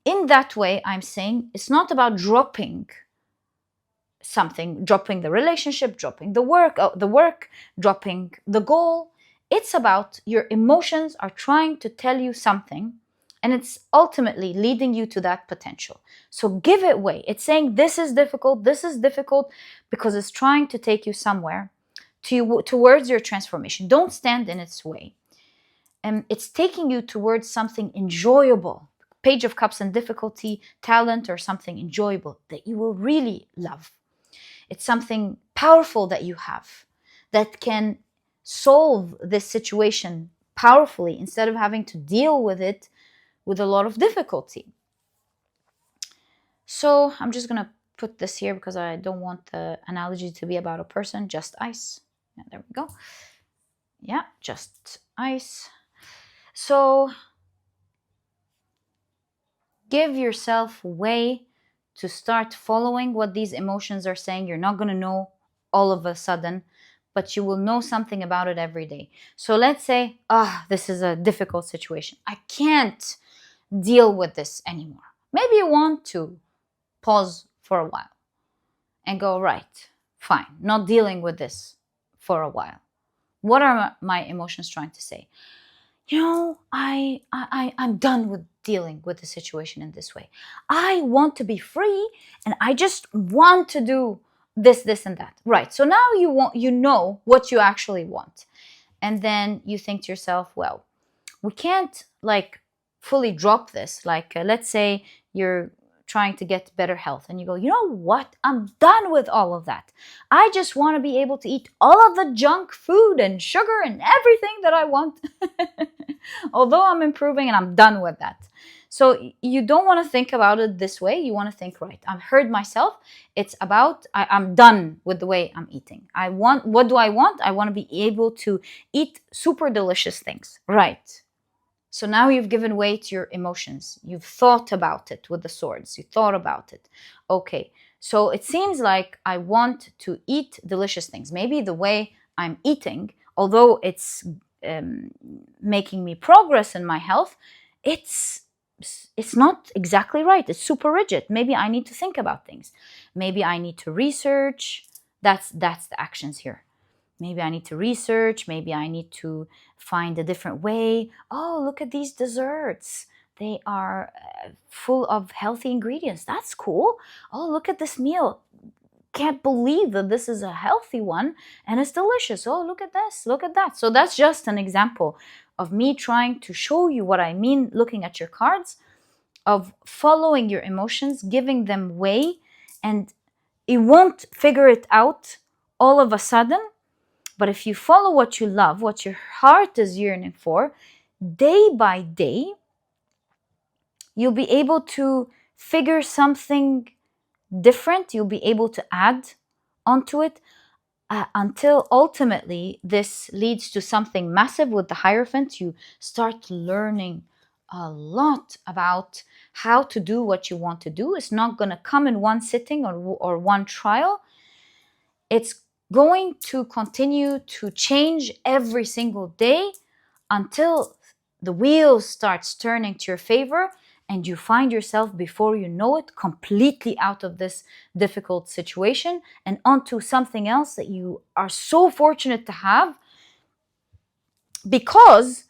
in that way, I'm saying it's not about dropping something, dropping the relationship, dropping the work, dropping the goal. It's about your emotions are trying to tell you something, and it's ultimately leading you to that potential. So give it way. It's saying this is difficult because it's trying to take you somewhere towards your transformation. Don't stand in its way. And it's taking you towards something enjoyable. Page of Cups and difficulty, talent, or something enjoyable that you will really love. It's something powerful that you have that can solve this situation powerfully instead of having to deal with it with a lot of difficulty. So I'm just going to put this here because I don't want the analogy to be about a person, just ice. Yeah, there we go. Yeah, just ice. So give yourself a way to start following what these emotions are saying. You're not going to know all of a sudden, but you will know something about it every day. So let's say, this is a difficult situation. I can't deal with this anymore. Maybe you want to pause for a while and go, right, fine, not dealing with this for a while. What are my emotions trying to say? I'm done with dealing with the situation in this way. I want to be free, and I just want to do this, and that. Right. So now you know what you actually want. And then you think to yourself, well, we can't like fully drop this. Like, let's say you're trying to get better health and you go, you know what? I'm done with all of that. I just want to be able to eat all of the junk food and sugar and everything that I want. Although I'm improving and I'm done with that. So you don't want to think about it this way. You want to think, right, I've heard myself. It's about, I'm done with the way I'm eating. What do I want? I want to be able to eat super delicious things. Right. So now you've given way to your emotions. You've thought about it with the swords. You thought about it. Okay, so it seems like I want to eat delicious things. Maybe the way I'm eating, although it's making me progress in my health, it's not exactly right. It's super rigid. Maybe I need to think about things. Maybe I need to research. That's the actions here. Maybe I need to research. Maybe I need to find a different way. Oh, look at these desserts. They are full of healthy ingredients. That's cool. Oh, look at this meal. Can't believe that this is a healthy one and it's delicious. Oh, look at this. Look at that. So that's just an example of me trying to show you what I mean looking at your cards, of following your emotions, giving them way, and it won't figure it out all of a sudden. But if you follow what you love, what your heart is yearning for, day by day, you'll be able to figure something different. You'll be able to add onto it until ultimately this leads to something massive with the Hierophant. You start learning a lot about how to do what you want to do. It's not going to come in one sitting or one trial. It's going to continue to change every single day until the wheel starts turning to your favor and you find yourself, before you know it, completely out of this difficult situation and onto something else that you are so fortunate to have, because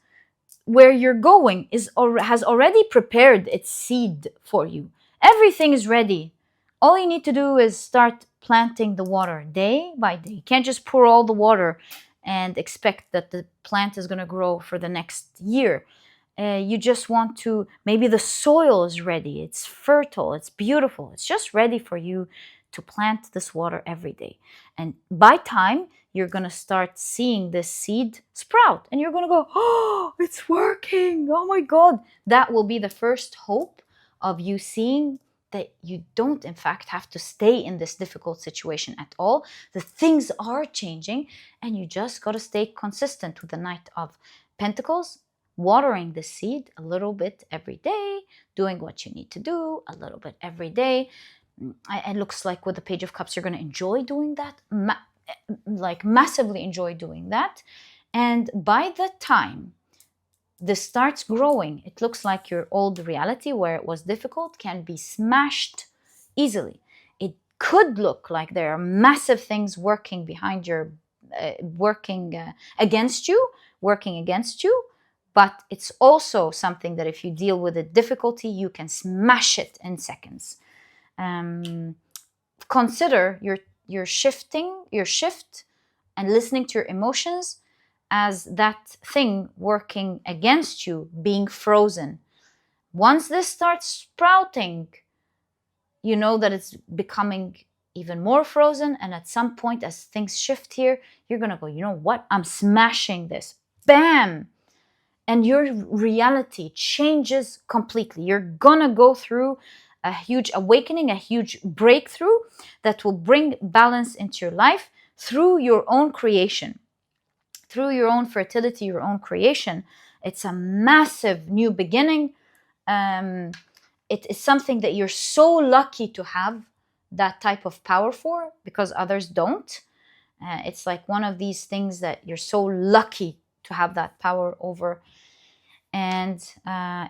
where you're going has already prepared its seed for you. Everything is ready. All you need to do is start planting the water day by day. You can't just pour all the water and expect that the plant is going to grow for the next year. You just want to, maybe the soil is ready. It's fertile. It's beautiful. It's just ready for you to plant this water every day. And by time, you're going to start seeing this seed sprout and you're going to go, oh, it's working. Oh my God. That will be the first hope of you seeing that you don't, in fact, have to stay in this difficult situation at all. The things are changing and you just got to stay consistent with the Knight of Pentacles, watering the seed a little bit every day, doing what you need to do a little bit every day. It looks like with the Page of Cups, you're going to enjoy doing that, massively enjoy doing that. And by the time this starts growing, it looks like your old reality where it was difficult can be smashed easily. It could look like there are massive things working behind your, working against you, but it's also something that if you deal with a difficulty, you can smash it in seconds. Consider your shift and listening to your emotions as that thing working against you being frozen. Once this starts sprouting, you know that it's becoming even more frozen, and at some point as things shift here, you're gonna go, you know what, I'm smashing this. Bam! and your reality changes completely. You're gonna go through a huge awakening, a huge breakthrough that will bring balance into your life through your own creation, through your own fertility, your own creation. It's a massive new beginning. It is something that you're so lucky to have that type of power for, because others don't. It's like one of these things that you're so lucky to have that power over, and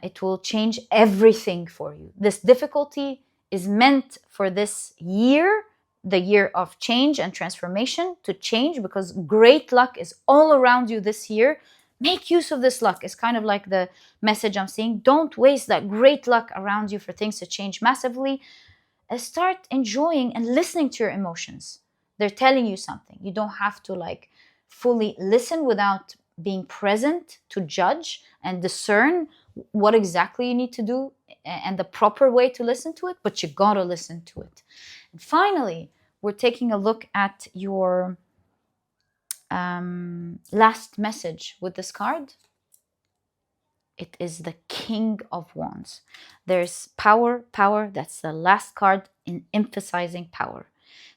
it will change everything for you. This difficulty is meant for this year, the year of change and transformation, to change, because great luck is all around you this year. Make use of this luck. It's kind of like the message I'm seeing. Don't waste that great luck around you for things to change massively. Start enjoying and listening to your emotions. They're telling you something. You don't have to like fully listen without being present to judge and discern what exactly you need to do and the proper way to listen to it, but you gotta listen to it. And finally, we're taking a look at your last message with this card. It is the King of Wands. There's power, that's the last card in emphasizing power.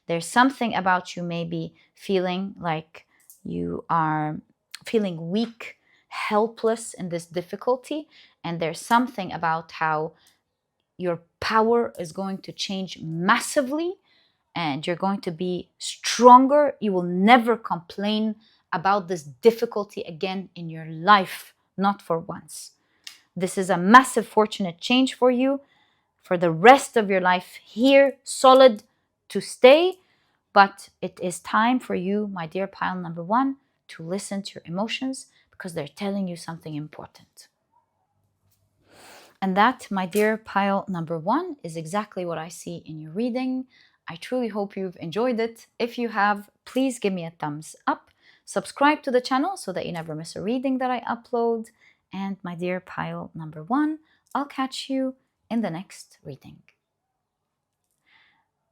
There's something about you maybe feeling like you are feeling weak, helpless in this difficulty, and there's something about how your power is going to change massively and you're going to be stronger. You will never complain about this difficulty again in your life, not for once. This is a massive fortunate change for you for the rest of your life here, solid to stay. But it is time for you, my dear pile number one, to listen to your emotions, because they're telling you something important. And that, my dear pile number one, is exactly what I see in your reading. I truly hope you've enjoyed it. If you have, please give me a thumbs up. Subscribe to the channel so that you never miss a reading that I upload. And my dear pile number one, I'll catch you in the next reading.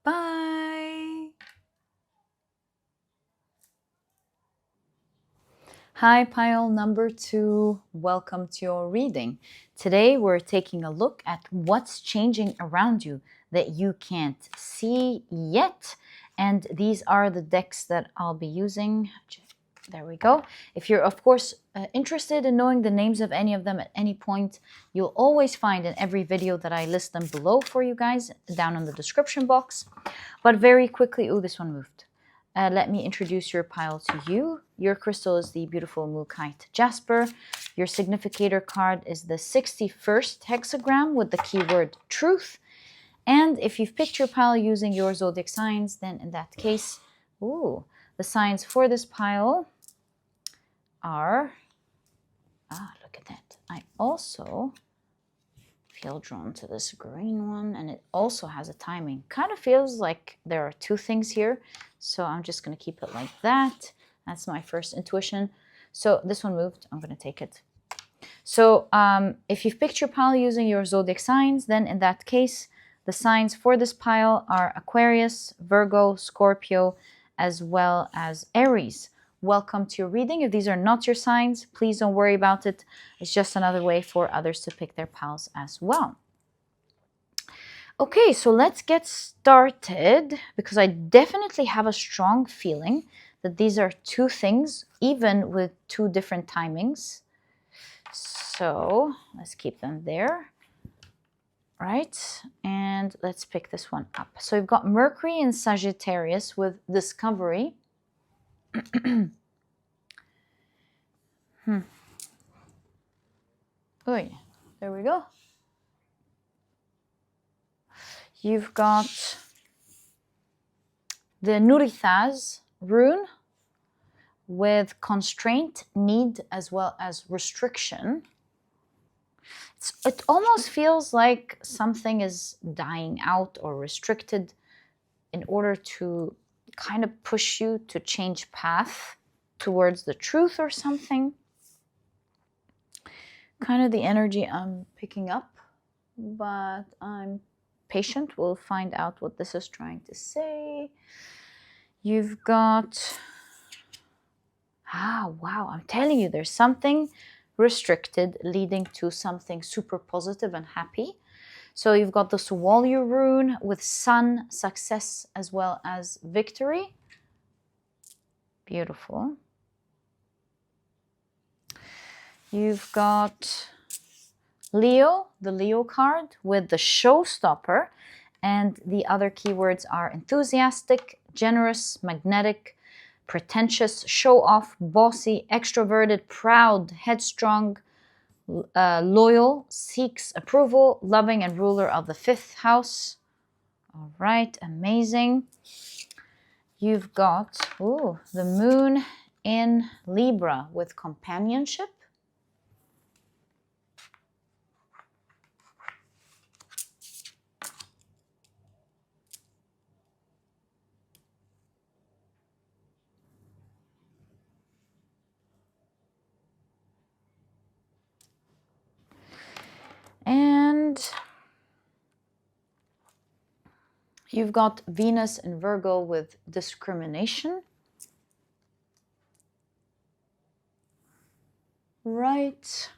Bye! Hi, pile number two. Welcome to your reading. Today, we're taking a look at what's changing around you that you can't see yet. And these are the decks that I'll be using. There we go. If you're, of course, interested in knowing the names of any of them at any point, you'll always find in every video that I list them below for you guys, down in the description box. But very quickly, oh, this one moved. Let me introduce your pile to you. Your crystal is the beautiful Mookaite Jasper. Your significator card is the 61st hexagram with the keyword truth. And if you've picked your pile using your zodiac signs, then in that case, ooh, the signs for this pile are, look at that. I also feel drawn to this green one, and it also has a timing. Kind of feels like there are two things here, so I'm just going to keep it like that. That's my first intuition. So this one moved. I'm going to take it. So if you've picked your pile using your zodiac signs, then in that case, the signs for this pile are Aquarius, Virgo, Scorpio, as well as Aries. Welcome to your reading. If these are not your signs, please don't worry about it. It's just another way for others to pick their piles as well. Okay, so let's get started, because I definitely have a strong feeling that these are two things, even with two different timings. So let's keep them there. Right, and let's pick this one up. So we've got Mercury in Sagittarius with discovery. Oh, yeah. There we go. You've got the Nurithaz rune with constraint, need, as well as restriction. It almost feels like something is dying out or restricted in order to kind of push you to change path towards the truth or something. Kind of the energy I'm picking up, but I'm patient. We'll find out what this is trying to say. You've got, wow, I'm telling you, there's something restricted, leading to something super positive and happy. So you've got this warrior rune with sun, success, as well as victory. Beautiful. You've got Leo, the Leo card with the showstopper. And the other keywords are enthusiastic, generous, magnetic, pretentious, show off, bossy, extroverted, proud, headstrong, loyal, seeks approval, loving, and ruler of the 5th house. All right, amazing. You've got the moon in Libra with companionship. And you've got Venus in Virgo with discrimination. Right.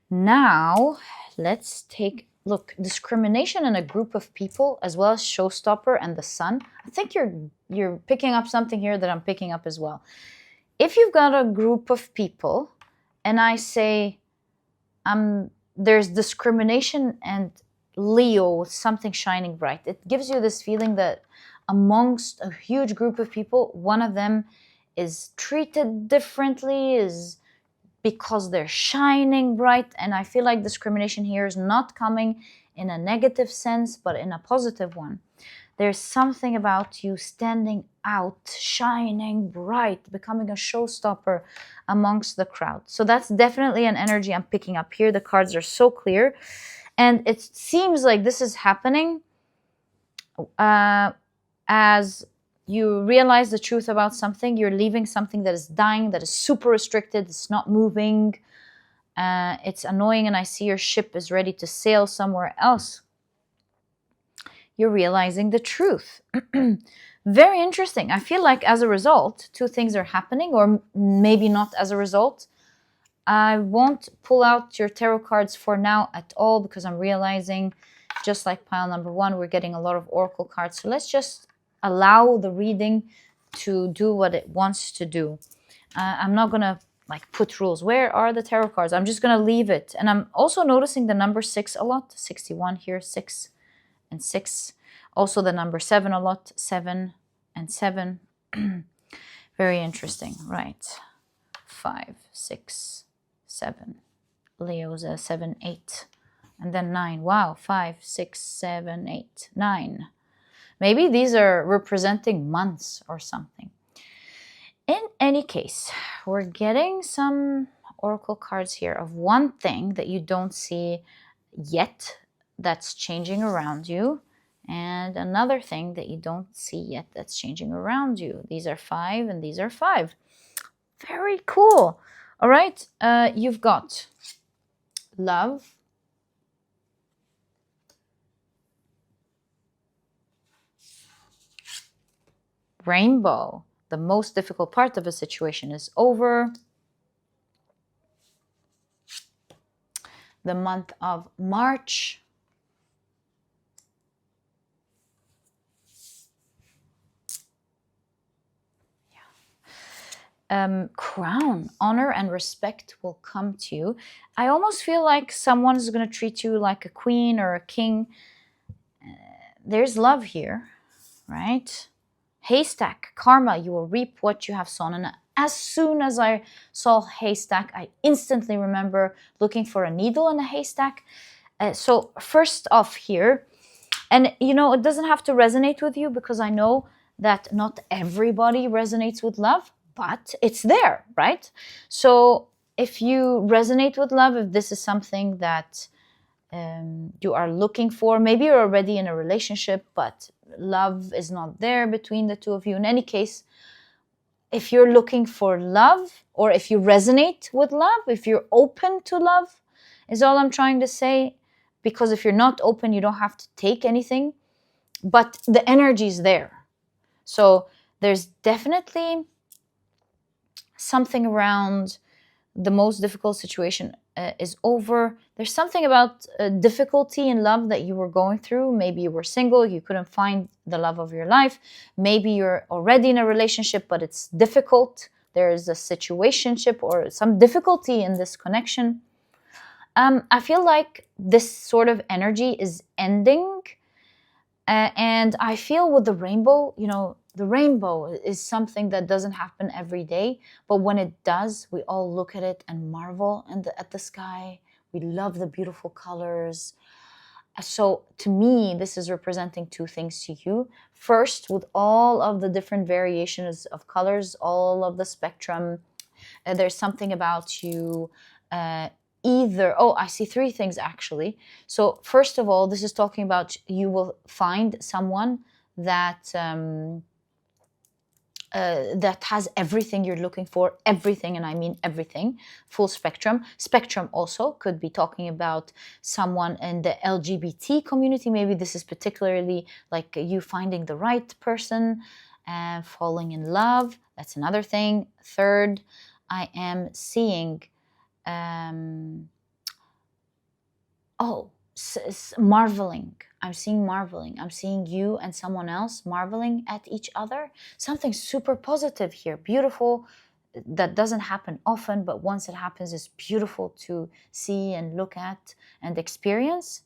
Now, let's take, look, discrimination in a group of people, as well as showstopper and the sun. I think you're picking up something here that I'm picking up as well. If you've got a group of people, and I say, there's discrimination and Leo, something shining bright. It gives you this feeling that amongst a huge group of people, one of them is treated differently, is because they're shining bright. And I feel like discrimination here is not coming in a negative sense, but in a positive one. There's something about you standing out, shining bright, becoming a showstopper amongst the crowd. So that's definitely an energy I'm picking up here. The cards are so clear. And it seems like this is happening as you realize the truth about something. You're leaving something that is dying, that is super restricted. It's not moving. It's annoying, and I see your ship is ready to sail somewhere else. You're realizing the truth. Very interesting. I feel like as a result, two things are happening, or maybe not as a result. I won't pull out your tarot cards for now at all, because I'm realizing, just like pile number 1, we're getting a lot of oracle cards. So let's just allow the reading to do what it wants to do. I'm not going to put rules. Where are the tarot cards? I'm just going to leave it. And I'm also noticing the number 6 a lot. 61 here, 6 and 6. Also the number 7 a lot. 7 and 7. Very interesting. Right. 5, 6, 7. Leo's a 7, 8. And then 9. Wow. 5, 6, 7, 8, 9. Maybe these are representing months or something. In any case, we're getting some oracle cards here of one thing that you don't see yet that's changing around you, and another thing that you don't see yet that's changing around you. These are 5 and these are 5. Very cool. All right, you've got love, rainbow. The most difficult part of a situation is over. The month of March. Crown, honor and respect will come to you. I almost feel like someone is going to treat you like a queen or a king. There's love here, right? Haystack, karma, you will reap what you have sown. And as soon as I saw haystack, I instantly remember looking for a needle in a haystack. So first off here, and it doesn't have to resonate with you, because I know that not everybody resonates with love, but it's there, right? So if you resonate with love, if this is something that you are looking for, maybe you're already in a relationship, but love is not there between the two of you. In any case, if you're looking for love, or if you resonate with love, if you're open to love, is all I'm trying to say. Because if you're not open, you don't have to take anything, but the energy is there. So there's definitely something around the most difficult situation is over. There's something about difficulty in love that you were going through. Maybe you were single, you couldn't find the love of your life. Maybe you're already in a relationship, but it's difficult. There is a situationship or some difficulty in this connection. I feel like this sort of energy is ending. And I feel with the rainbow, the rainbow is something that doesn't happen every day, but when it does, we all look at it and marvel at the sky. We love the beautiful colors. So to me, this is representing two things to you. First, with all of the different variations of colors, all of the spectrum, there's something about you. I see three things actually. So first of all, this is talking about you will find someone that that has everything you're looking for, everything, and I mean everything, full spectrum. Spectrum also could be talking about someone in the LGBT community. Maybe this is particularly like you finding the right person and falling in love. That's another thing. Third, I am seeing marveling. I'm seeing marveling. I'm seeing you and someone else marveling at each other. Something super positive here, beautiful, that doesn't happen often, but once it happens, it's beautiful to see and look at and experience.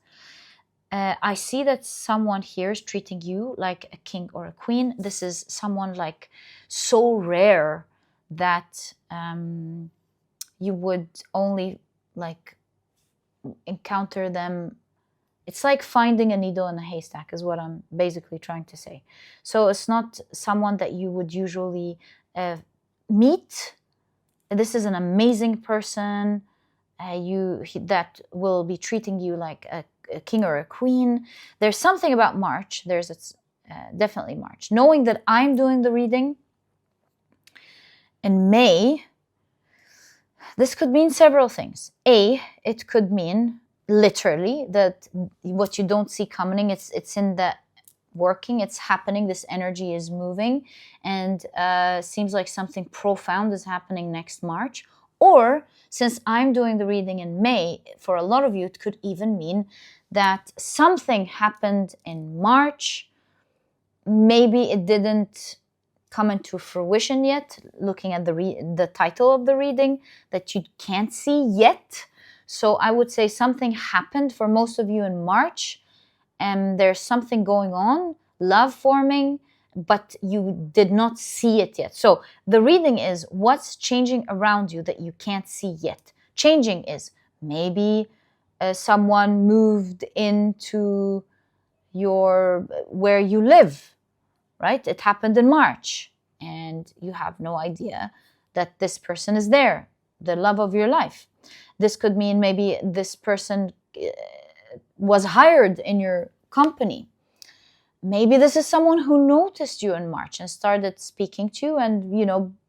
I see that someone here is treating you like a king or a queen. This is someone like so rare that you would only like encounter them. It's like finding a needle in a haystack is what I'm basically trying to say. So it's not someone that you would usually meet. This is an amazing person that will be treating you like a king or a queen. There's something about March. There's definitely March. Knowing that I'm doing the reading in May, this could mean several things. It could mean literally that what you don't see coming, it's in the working, it's happening, this energy is moving, and seems like something profound is happening next March. Or since I'm doing the reading in May, for a lot of you, it could even mean that something happened in March. Maybe it didn't come into fruition yet, looking at the title of the reading, that you can't see yet. So I would say something happened for most of you in March, and there's something going on, love forming, but you did not see it yet. So the reading is what's changing around you that you can't see yet. Changing is maybe someone moved into where you live, right? It happened in March and you have no idea that this person is there, the love of your life. This could mean maybe this person was hired in your company. Maybe this is someone who noticed you in March and started speaking to you, and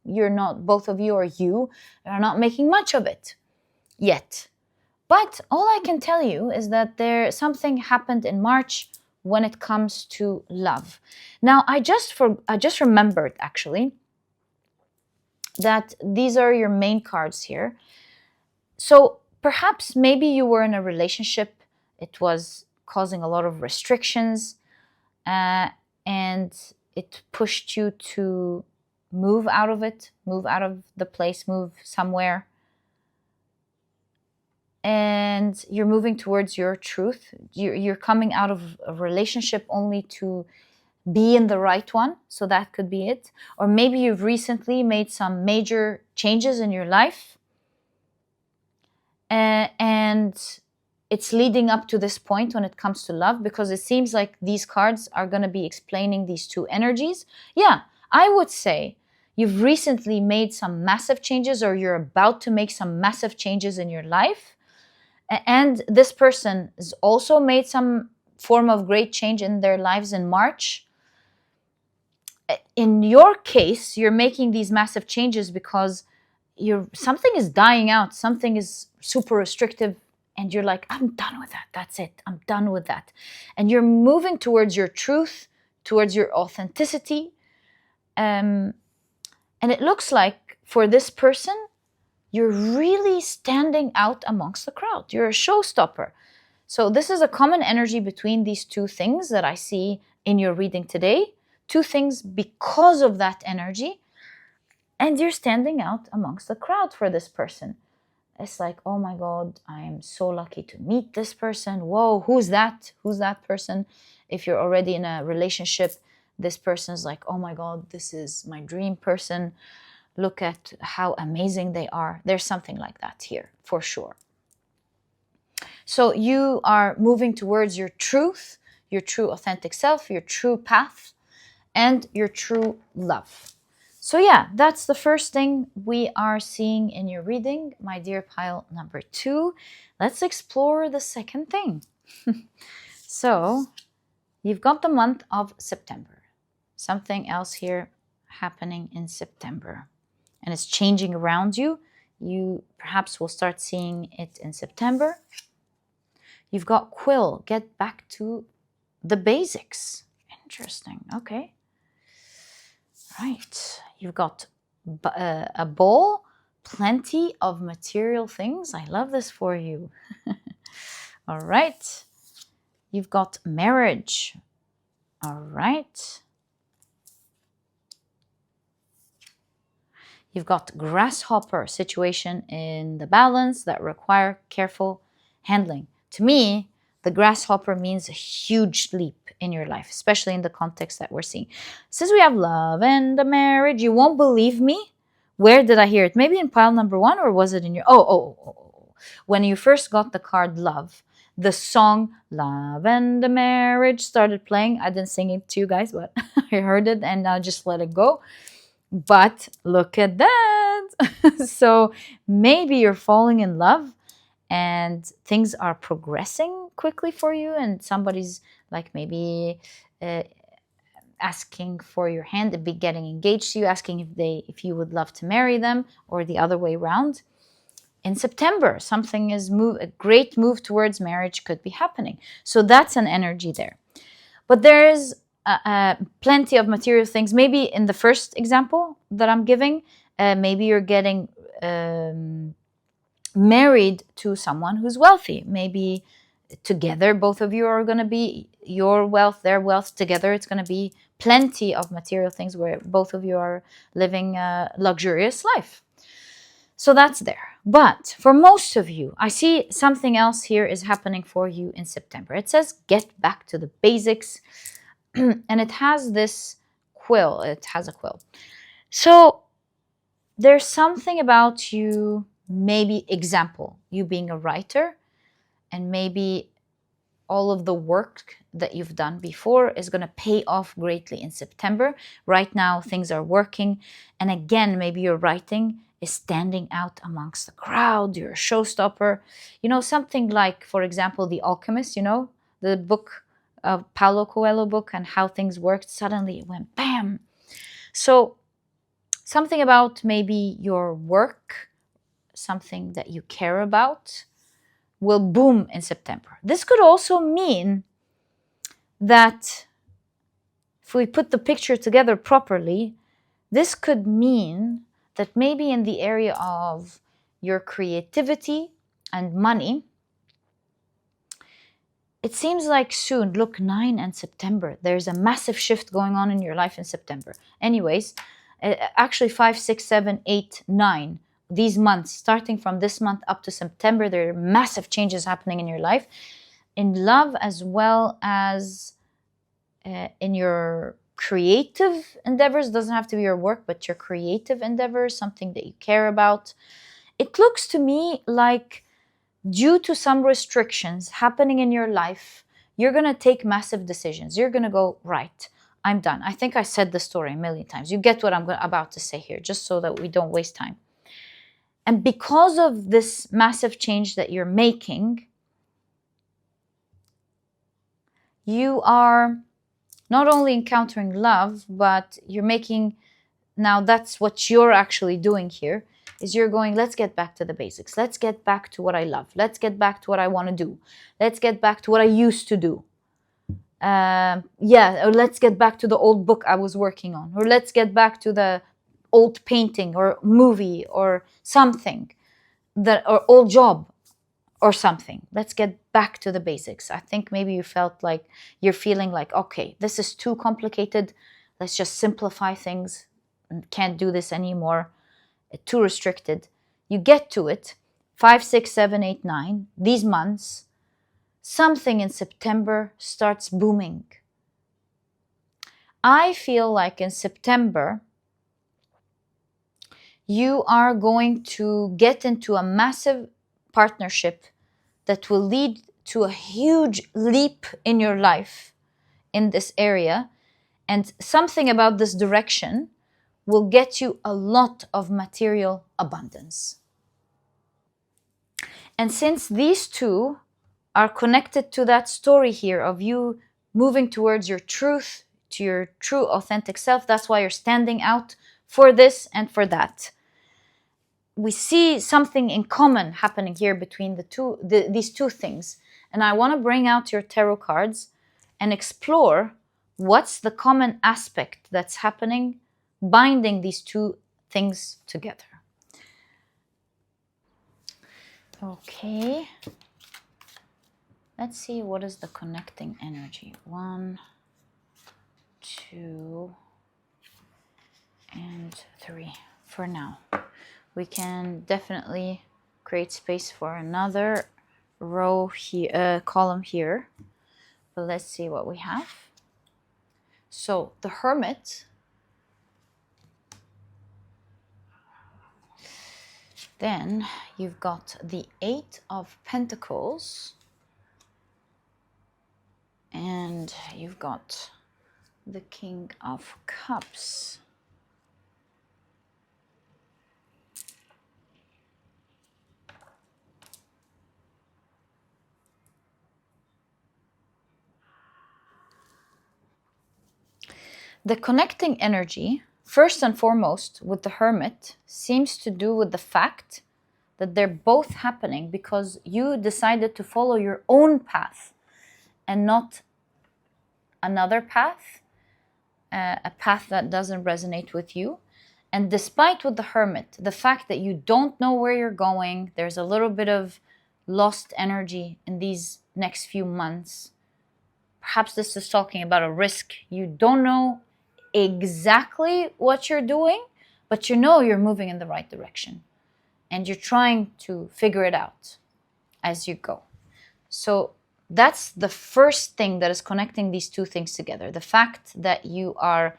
you're not, both of you or you are not making much of it yet. But all I can tell you is that something happened in March when it comes to love. Now, I just remembered actually that these are your main cards here. So perhaps maybe you were in a relationship, it was causing a lot of restrictions, and it pushed you to move out of it, move out of the place, move somewhere. And you're moving towards your truth. You're coming out of a relationship only to be in the right one. So that could be it. Or maybe you've recently made some major changes in your life. And it's leading up to this point when it comes to love, because it seems like these cards are going to be explaining these two energies. Yeah, I would say you've recently made some massive changes, or you're about to make some massive changes in your life. And this person has also made some form of great change in their lives in March. In your case, you're making these massive changes because something is dying out, something is super restrictive, and you're like, I'm done with that. That's it. I'm done with that. And you're moving towards your truth, towards your authenticity. And it looks like for this person, you're really standing out amongst the crowd. You're a showstopper. So this is a common energy between these two things that I see in your reading today. Two things because of that energy. And you're standing out amongst the crowd for this person. It's like, oh my God, I'm so lucky to meet this person. Whoa, who's that? Who's that person? If you're already in a relationship, this person's like, oh my God, this is my dream person. Look at how amazing they are. There's something like that here, for sure. So you are moving towards your truth, your true authentic self, your true path, and your true love. So yeah, that's the first thing we are seeing in your reading, my dear pile number 2. Let's explore the second thing. So you've got the month of September. Something else here happening in September. And it's changing around you. You perhaps will start seeing it in September. You've got quill. Get back to the basics. Interesting. Okay. Right. You've got a bowl. Plenty of material things. I love this for you. All right. You've got marriage. All right. You've got grasshopper, situation in the balance that require careful handling. To me, the grasshopper means a huge leap in your life, especially in the context that we're seeing. Since we have love and the marriage, you won't believe me. Where did I hear it? Maybe in pile number 1, or was it in your... Oh. When you first got the card love, the song Love and the Marriage started playing. I didn't sing it to you guys, but I heard it and I just let it go. But look at that. So maybe you're falling in love and things are progressing quickly for you, and somebody's like maybe asking for your hand, be getting engaged to you, asking if you would love to marry them, or the other way around. In September, something is a great move towards marriage could be happening. So that's an energy there. But there is plenty of material things. Maybe in the first example that I'm giving, maybe you're getting married to someone who's wealthy. Maybe together, both of you are going to be your wealth, their wealth together. It's going to be plenty of material things where both of you are living a luxurious life. So that's there. But for most of you, I see something else here is happening for you in September. It says get back to the basics. And it has this quill. It has a quill. So there's something about you, maybe example, you being a writer, and maybe all of the work that you've done before is going to pay off greatly in September. Right now, things are working. And again, maybe your writing is standing out amongst the crowd. You're a showstopper. You know, something like, for example, The Alchemist, you know, the book of Paulo Coelho book, and how things worked. Suddenly it went bam. So something about maybe your work, something that you care about, will boom in September. This could also mean that if we put the picture together properly, this could mean that maybe in the area of your creativity and money, it seems like soon, look, 9 and September, there's a massive shift going on in your life in September. Anyways, actually 5, 6, 7, 8, 9, these months, starting from this month up to September, there are massive changes happening in your life, in love as well as in your creative endeavors. Doesn't have to be your work, but your creative endeavors, something that you care about. It looks to me like due to some restrictions happening in your life, you're going to take massive decisions. You're going to go, right, I'm done. I think I said the story a million times. You get what I'm about to say here, just so that we don't waste time. And because of this massive change that you're making, you are not only encountering love, but you're making, now that's what you're actually doing here, is you're going, let's get back to the basics. Let's get back to what I love. Let's get back to what I want to do. Let's get back to what I used to do. Or let's get back to the old book I was working on. Or let's get back to the old painting or movie or something. that or old job or something. Let's get back to the basics. I think maybe you felt like you're feeling like, okay, this is too complicated. Let's just simplify things. Can't do this anymore. Too restricted. You get to it. 5, 6, 7, 8, 9. These months, something in September starts booming. I feel like in September, you are going to get into a massive partnership that will lead to a huge leap in your life in this area. And something about this direction will get you a lot of material abundance. And since these two are connected to that story here of you moving towards your truth, to your true authentic self, that's why you're standing out for this and for that. We see something in common happening here between these two things. And I want to bring out your tarot cards and explore what's the common aspect that's happening, binding these two things together. Okay. Let's see what is the connecting energy. 1, 2, and 3 for now. We can definitely create space for another row here, column here. But let's see what we have. So the Hermit. Then you've got the 8 of Pentacles. And you've got the King of Cups. The connecting energy, first and foremost, with the Hermit, seems to do with the fact that they're both happening because you decided to follow your own path and not another path, a path that doesn't resonate with you. And despite with the Hermit, the fact that you don't know where you're going, there's a little bit of lost energy in these next few months. Perhaps this is talking about a risk. You don't know exactly what you're doing, but you know you're moving in the right direction. And you're trying to figure it out as you go. So that's the first thing that is connecting these two things together. The fact that you are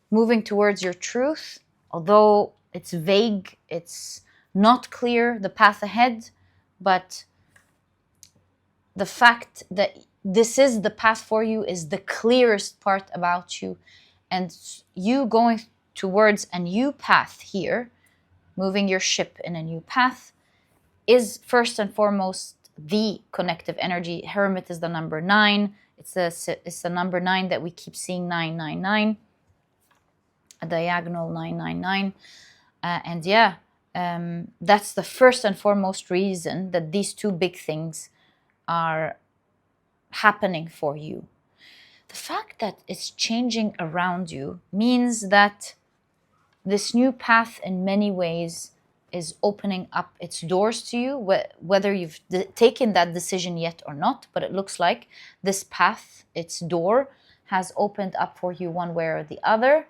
moving towards your truth, although it's vague, it's not clear, the path ahead, but the fact that this is the path for you is the clearest part about you. And you going towards a new path here, moving your ship in a new path, is first and foremost the connective energy. Hermit is the number 9. It's the number 9 that we keep seeing, 999, a diagonal 999. That's the first and foremost reason that these two big things are happening for you. The fact that it's changing around you means that this new path in many ways is opening up its doors to you, whether you've taken that decision yet or not, but it looks like this path, its door, has opened up for you one way or the other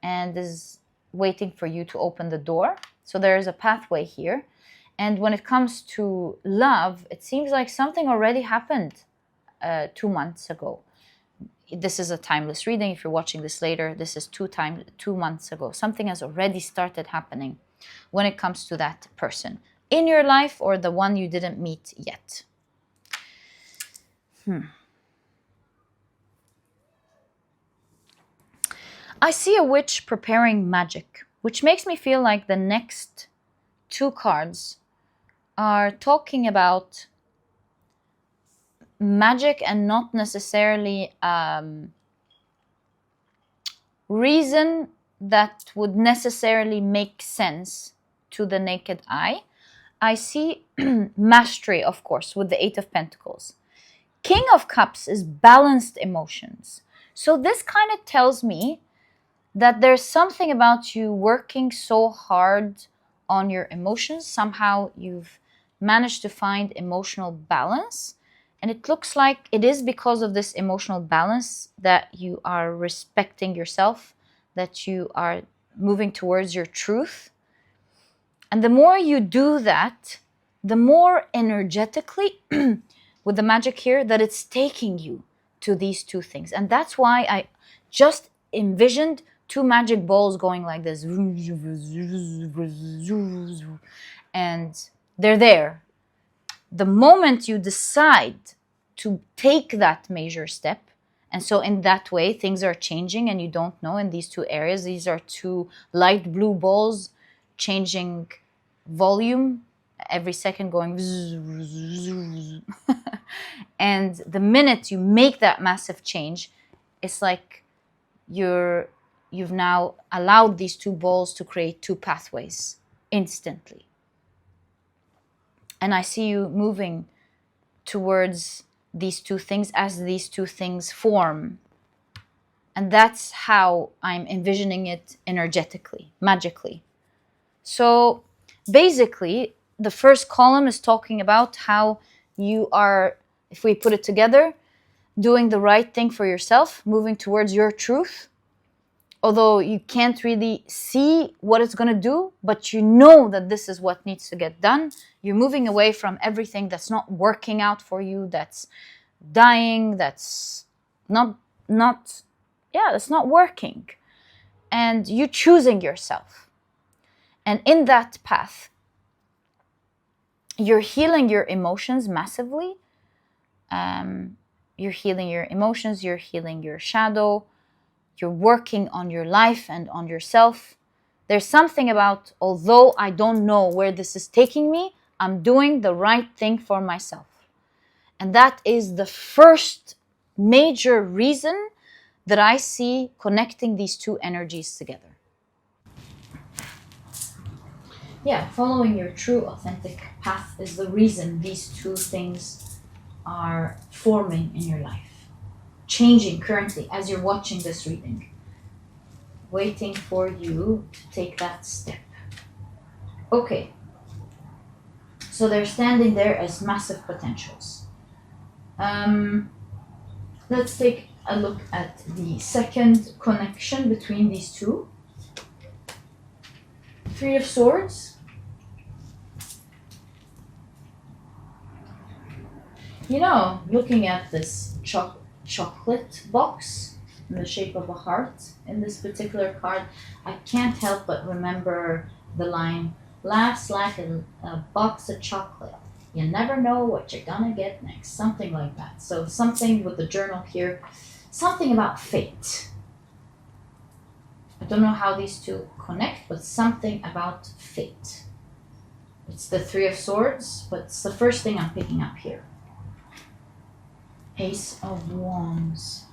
and is waiting for you to open the door. So there is a pathway here. And when it comes to love, it seems like something already happened 2 months ago. This is a timeless reading. If you're watching this later, this is 2 months ago. Something has already started happening when it comes to that person in your life or the one you didn't meet yet. I see a witch preparing magic, which makes me feel like the next 2 cards are talking about magic and not necessarily reason that would necessarily make sense to the naked eye. I see mastery, of course, with the 8 of Pentacles. King of Cups is balanced emotions. So this kind of tells me that there's something about you working so hard on your emotions. Somehow you've managed to find emotional balance. And it looks like it is because of this emotional balance that you are respecting yourself, that you are moving towards your truth. And the more you do that, the more energetically, with the magic here, that it's taking you to these two things. And that's why I just envisioned two magic balls going like this. And they're there. The moment you decide to take that major step, and so in that way, things are changing and you don't know in these two areas. These are two light blue balls changing volume every second, going and the minute you make that massive change, it's like you've now allowed these two balls to create two pathways instantly. And I see you moving towards these two things as these two things form. And that's how I'm envisioning it energetically, magically. So basically, the first column is talking about how you are, if we put it together, doing the right thing for yourself, moving towards your truth. Although you can't really see what it's going to do, but you know that this is what needs to get done. You're moving away from everything that's not working out for you, that's dying, that's not working. And you're choosing yourself. And in that path, you're healing your emotions massively. You're healing your emotions, you're healing your shadow, you're working on your life and on yourself. There's something about, although I don't know where this is taking me, I'm doing the right thing for myself. And that is the first major reason that I see connecting these two energies together. Yeah, following your true, authentic path is the reason these two things are forming in your life. Changing currently as you're watching this reading. Waiting for you to take that step. Okay. So they're standing there as massive potentials. Let's take a look at the second connection between these two. Three of Swords. You know, looking at this chocolate box in the shape of a heart in this particular card, I can't help but remember the line, laughs like a box of chocolate. You never know what you're gonna get next. Something like that. So something with the journal here, something about fate. I don't know how these two connect, but something about fate. It's the Three of Swords, but it's the first thing I'm picking up here. Ace of Wands.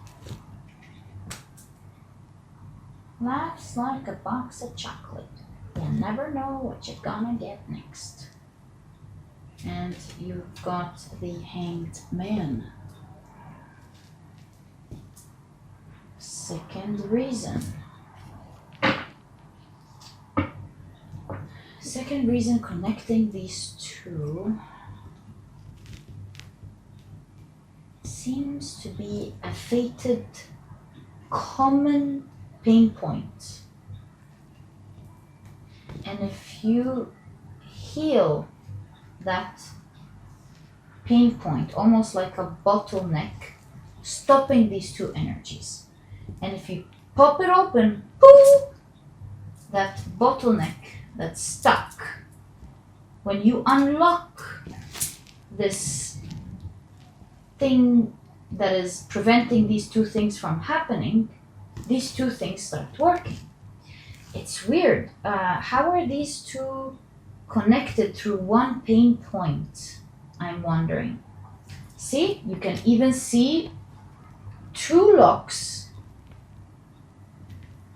Life's like a box of chocolate. You never know what you're gonna get next. And you've got the Hanged Man. Second reason. Second reason connecting these two seems to be a fated common pain point. And if you heal that pain point, almost like a bottleneck, stopping these two energies. And if you pop it open, boom, that bottleneck that's stuck, when you unlock this thing that is preventing these two things from happening, these two things start working. It's weird. How are these two connected through one pain point? I'm wondering. See, you can even see two locks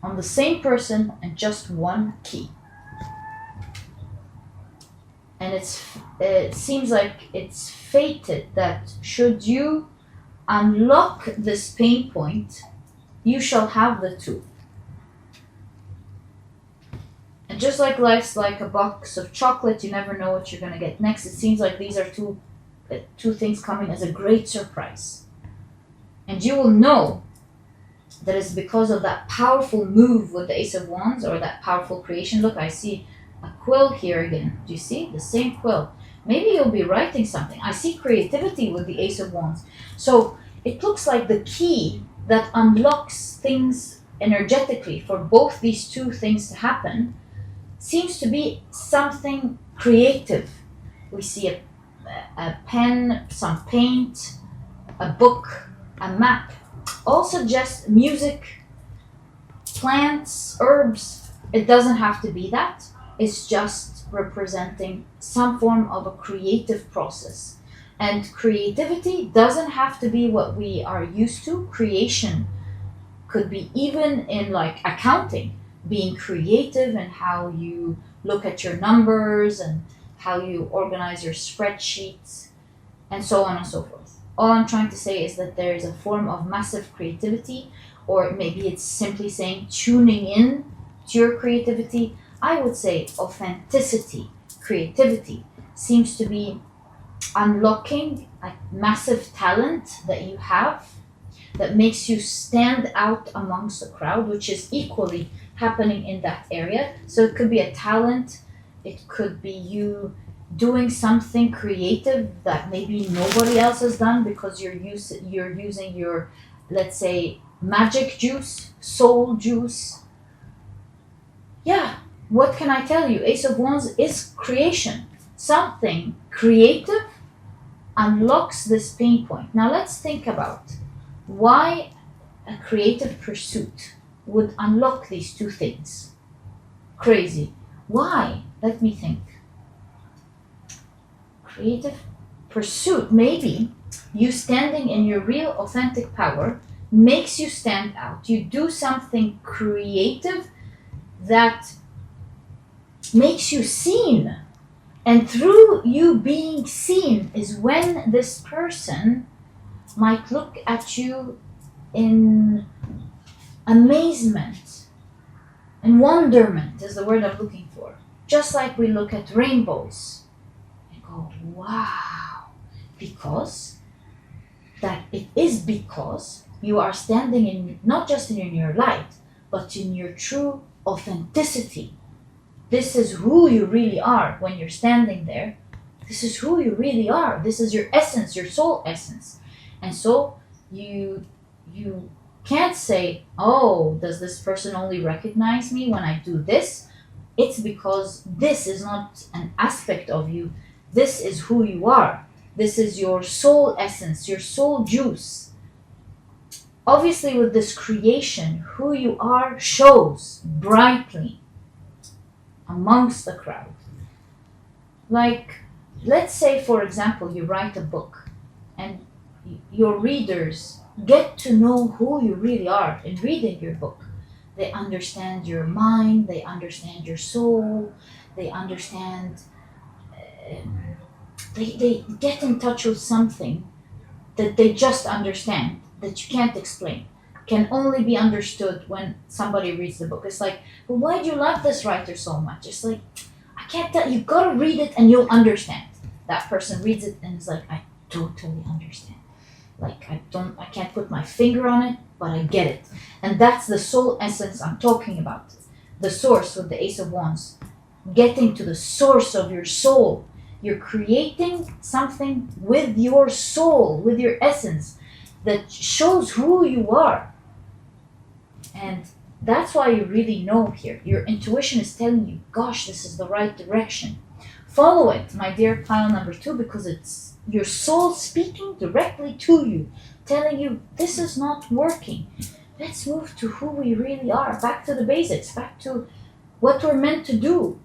on the same person and just one key. And it seems like it's fated that should you unlock this pain point, you shall have the two. just like life's like a box of chocolate, you never know what you're going to get next. It seems like these are two things coming as a great surprise. And you will know that it's because of that powerful move with the Ace of Wands, or that powerful creation. Look, I see a quill here again. Do you see? The same quill. Maybe you'll be writing something. I see creativity with the Ace of Wands. So it looks like the key that unlocks things energetically for both these two things to happen seems to be something creative. We see a pen, some paint, a book, a map. All suggest music, plants, herbs. It doesn't have to be that. It's just representing some form of a creative process. And creativity doesn't have to be what we are used to. Creation could be even in like accounting, being creative in how you look at your numbers and how you organize your spreadsheets, and so on and so forth. All I'm trying to say is that there is a form of massive creativity, or maybe it's simply saying tuning in to your creativity. I would say authenticity, creativity seems to be unlocking a massive talent that you have that makes you stand out amongst the crowd, which is equally happening in that area. So it could be a talent, it could be you doing something creative that maybe nobody else has done because you're using your, let's say, magic juice, soul juice. Yeah, what can I tell you? Ace of Wands is creation. Something creative unlocks this pain point. Now let's think about why a creative pursuit would unlock these two things. Crazy. Why? Let me think. Creative pursuit, maybe you standing in your real authentic power makes you stand out. You do something creative that makes you seen. And through you being seen is when this person might look at you in amazement and wonderment is the word I'm looking for. Just like we look at rainbows and go, wow. Because you are standing in, not just in your light, but in your true authenticity. This is who you really are when you're standing there. This is who you really are. This is your essence, your soul essence. And so you can't say, oh, does this person only recognize me when I do this? It's because this is not an aspect of you. This is who you are. This is your soul essence, your soul juice. Obviously, with this creation, who you are shows brightly amongst the crowd. Like, let's say, for example, you write a book and your readers get to know who you really are in reading your book. They understand your mind, they understand your soul, they understand, they get in touch with something that they just understand, that you can't explain, can only be understood when somebody reads the book. It's like, well, why do you love this writer so much? It's like, I can't tell, you've got to read it and you'll understand. That person reads it and it's like, I totally understand. Like, I can't put my finger on it, but I get it. And that's the soul essence I'm talking about. The source with the Ace of Wands. Getting to the source of your soul. You're creating something with your soul, with your essence, that shows who you are. And that's why you really know here. Your intuition is telling you, gosh, this is the right direction. Follow it, my dear pile number 2, because it's your soul speaking directly to you, telling you, this is not working. Let's move to who we really are, back to the basics, back to what we're meant to do.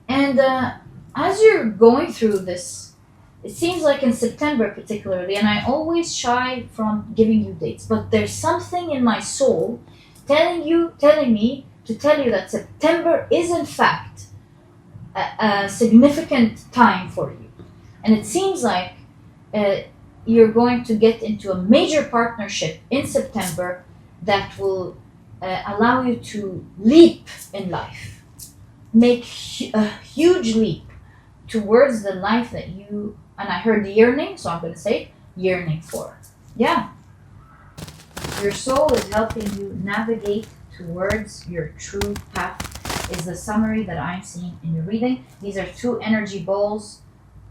And as you're going through this, it seems like in September particularly, and I always shy from giving you dates, but there's something in my soul telling me to tell you that September is in fact a significant time for you. And it seems like you're going to get into a major partnership in September that will allow you to leap in life, make a huge leap towards the life that you, and I heard yearning, so I'm going to say yearning for. Yeah. Your soul is helping you navigate towards your true path, is the summary that I'm seeing in your reading. These are two energy balls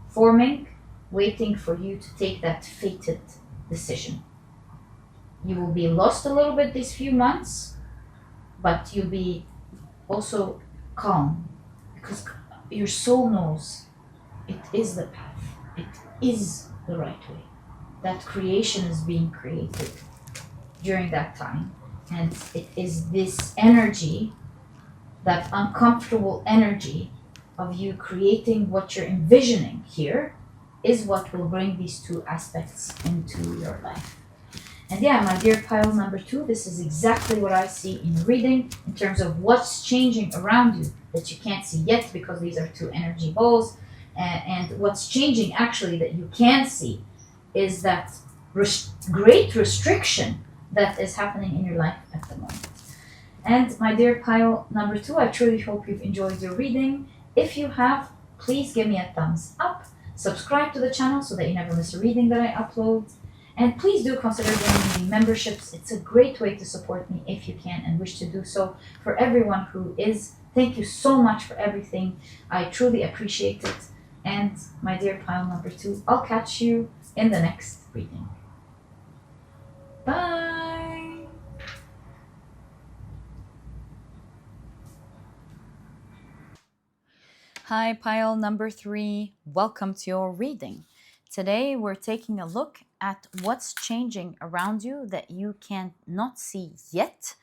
forming, waiting for you to take that fated decision. You will be lost a little bit these few months, but you'll be also calm, because your soul knows it is the path, it is the right way. That creation is being created during that time, and it is this energy, that uncomfortable energy of you creating what you're envisioning here, is what will bring these two aspects into your life. And yeah, my dear pile number 2, this is exactly what I see in reading in terms of what's changing around you that you can't see yet, because these are two energy balls. And what's changing actually that you can see is that great restriction that is happening in your life at the moment. And my dear pile number 2, I truly hope you've enjoyed your reading. If you have, please give me a thumbs up. Subscribe to the channel so that you never miss a reading that I upload. And please do consider joining the memberships. It's a great way to support me if you can and wish to do so. For everyone who is, thank you so much for everything. I truly appreciate it. And my dear pile number 2, I'll catch you in the next reading. Bye! Hi, pile number 3. Welcome to your reading. Today we're taking a look at what's changing around you that you cannot see yet.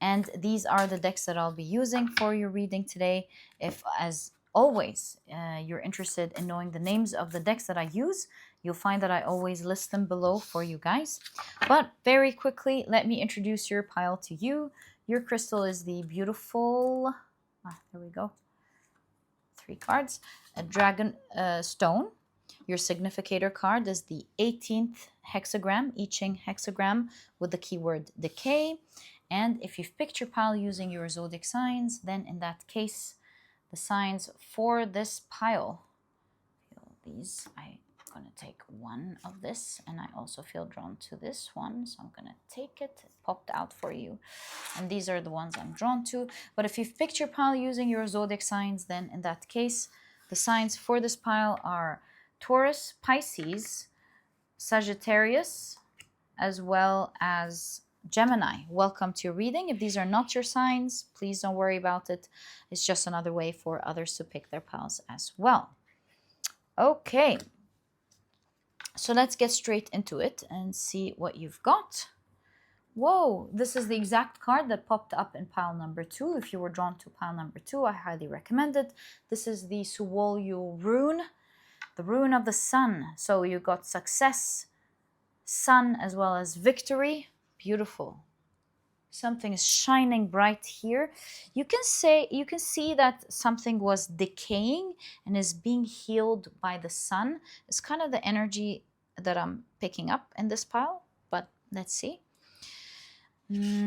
And these are the decks that I'll be using for your reading today. If, as always, you're interested in knowing the names of the decks that I use, you'll find that I always list them below for you guys. But very quickly, let me introduce your pile to you. Your crystal is the beautiful, there we go, 3 cards, a dragon stone. Your significator card is the 18th hexagram, I Ching hexagram, with the keyword decay. And if you've picked your pile using your zodiac signs, then in that case, the signs for this pile, these, I'm going to take one of this, and I also feel drawn to this one, so I'm going to take it. It popped out for you. And these are the ones I'm drawn to. But if you've picked your pile using your zodiac signs, then in that case, the signs for this pile are Taurus, Pisces, Sagittarius, as well as Gemini. Welcome to your reading. If these are not your signs, please don't worry about it. It's just another way for others to pick their piles as well. Okay, so let's get straight into it and see what you've got. Whoa, this is the exact card that popped up in pile number 2. If you were drawn to pile number 2, I highly recommend it. This is the Suwolyu rune, the rune of the sun. So you got success, sun, as well as victory. Beautiful. Something is shining bright here. You can see that something was decaying and is being healed by the sun. It's kind of the energy that I'm picking up in this pile, but let's see.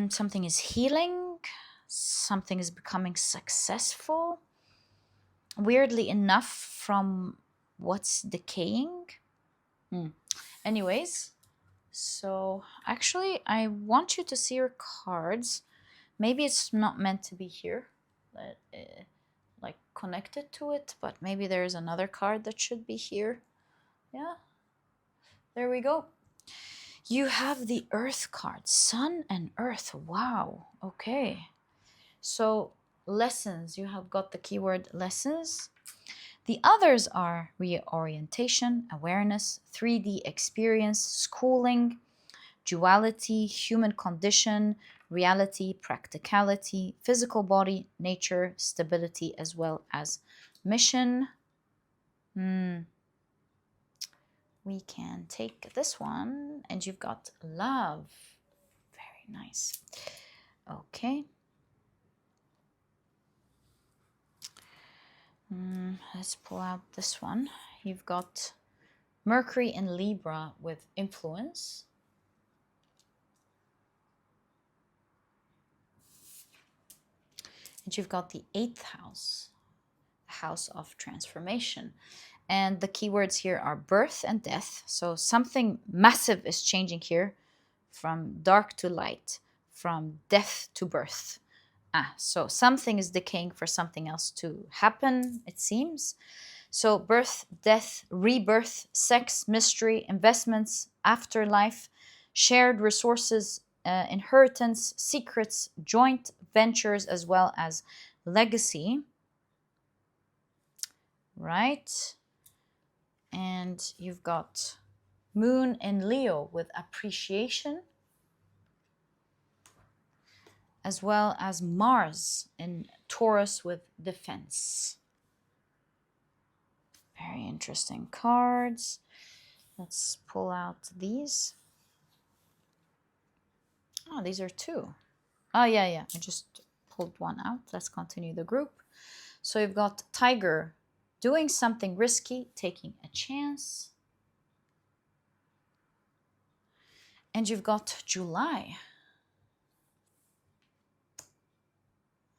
Something is healing. Something is becoming successful. Weirdly enough, from what's decaying. Anyways, so actually I want you to see your cards. Maybe it's not meant to be here, like connected to it, but maybe there's another card that should be here. Yeah, there we go. You have the Earth card, Sun and Earth. Wow, okay. So lessons, you have got the keyword lessons. The others are reorientation, awareness, 3D experience, schooling, duality, human condition, reality, practicality, physical body, nature, stability, as well as mission. We can take this one, and you've got love. Very nice. Okay. Let's pull out this one. You've got Mercury in Libra with influence. And you've got the 8th house, the house of transformation. And the keywords here are birth and death. So something massive is changing here, from dark to light, from death to birth. So something is decaying for something else to happen, it seems. So birth, death, rebirth, sex, mystery, investments, afterlife, shared resources, inheritance, secrets, joint ventures, as well as legacy. Right? And you've got Moon in Leo with appreciation, as well as Mars in Taurus with defense. Very interesting cards. Let's pull out these. Oh, these are 2. Oh, yeah. I just pulled one out. Let's continue the group. So you've got Tiger, doing something risky, taking a chance. And you've got July.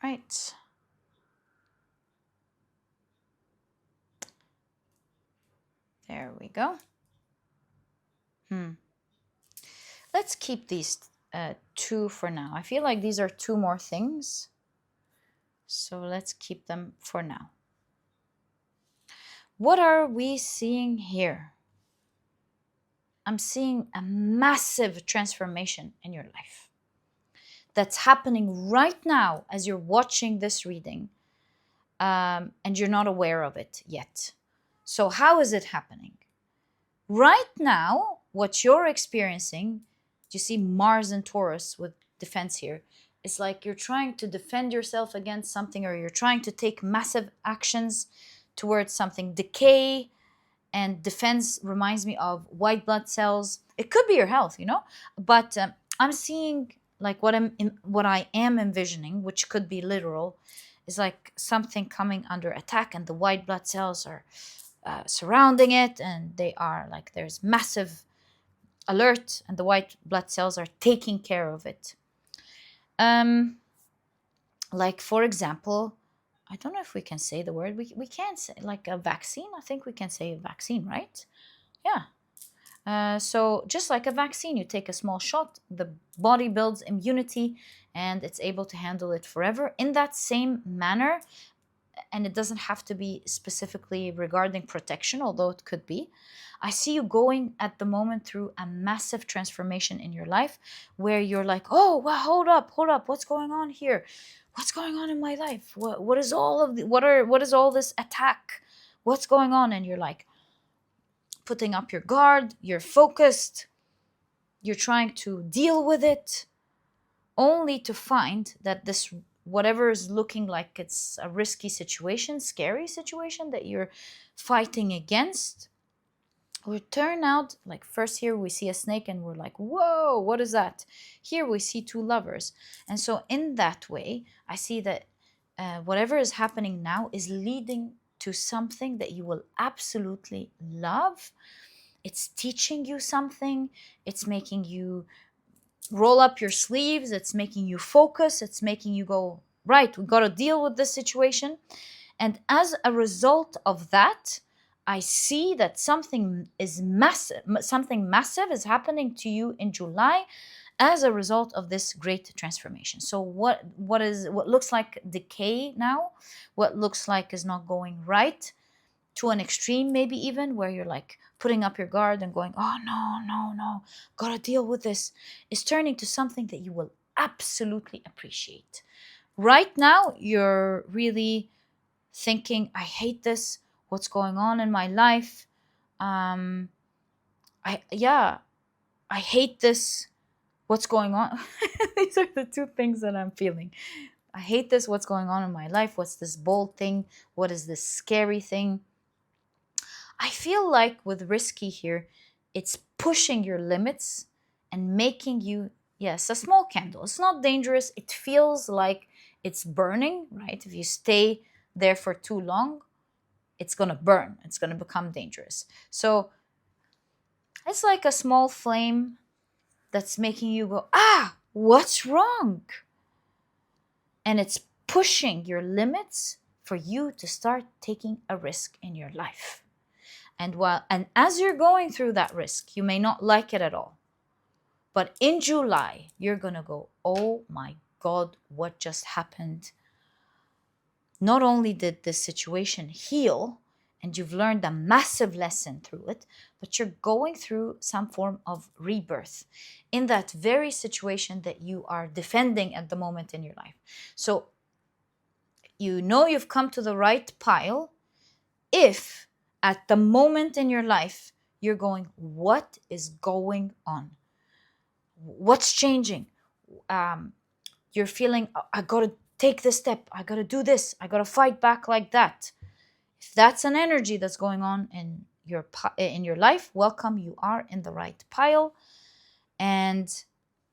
Right. There we go. Let's keep these 2 for now. I feel like these are 2 more things. So let's keep them for now. What are we seeing here? I'm seeing a massive transformation in your life that's happening right now as you're watching this reading, and you're not aware of it yet. So how is it happening? Right now, what you're experiencing, you see Mars and Taurus with defense here. It's like you're trying to defend yourself against something, or you're trying to take massive actions towards something. Decay and defense reminds me of white blood cells. It could be your health, but I'm seeing like what I am envisioning, which could be literal, is like something coming under attack, and the white blood cells are surrounding it, and they are like, there's massive alert, and the white blood cells are taking care of it. Like, for example, I don't know if we can say the word. We can't say, like, a vaccine. I think we can say a vaccine, right? Yeah. So just like a vaccine, you take a small shot, the body builds immunity, and it's able to handle it forever. In that same manner, and it doesn't have to be specifically regarding protection, although it could be, I see you going at the moment through a massive transformation in your life, where you're like, oh, well, hold up, what's going on here? What's going on in my life? What is all this attack? What's going on? And you're like putting up your guard, you're focused, you're trying to deal with it, only to find that this, whatever is looking like it's a risky situation, scary situation that you're fighting against, will turn out like, first here we see a snake and we're like, whoa, what is that? Here we see 2 lovers. And so in that way, I see that whatever is happening now is leading to something that you will absolutely love. It's teaching you something. It's making you roll up your sleeves. It's making you focus. It's making you go, right, we got to deal with this situation. And as a result of that, I see that something massive is happening to you in July as a result of this great transformation. So what looks like decay now, what looks like is not going right, to an extreme maybe even, where you're like putting up your guard and going, oh no, gotta deal with this, is turning to something that you will absolutely appreciate. Right now, you're really thinking, I hate this, what's going on in my life, I hate this, what's going on. These are the 2 things that I'm feeling. I hate this, what's going on in my life, what's this bold thing, what is this scary thing. I feel like with risky here, it's pushing your limits and making you, yes, a small candle. It's not dangerous. It feels like it's burning, right? If you stay there for too long, it's going to burn. It's going to become dangerous. So it's like a small flame that's making you go, what's wrong? And it's pushing your limits for you to start taking a risk in your life. And as you're going through that risk, you may not like it at all. But in July, you're going to go, oh my God, what just happened? Not only did this situation heal and you've learned a massive lesson through it, but you're going through some form of rebirth in that very situation that you are defending at the moment in your life. So you know you've come to the right pile if at the moment in your life you're going, what is going on? What's changing? You're feeling, I gotta take this step, I gotta do this, I gotta fight back like that. If that's an energy that's going on in your life, welcome, you are in the right pile. And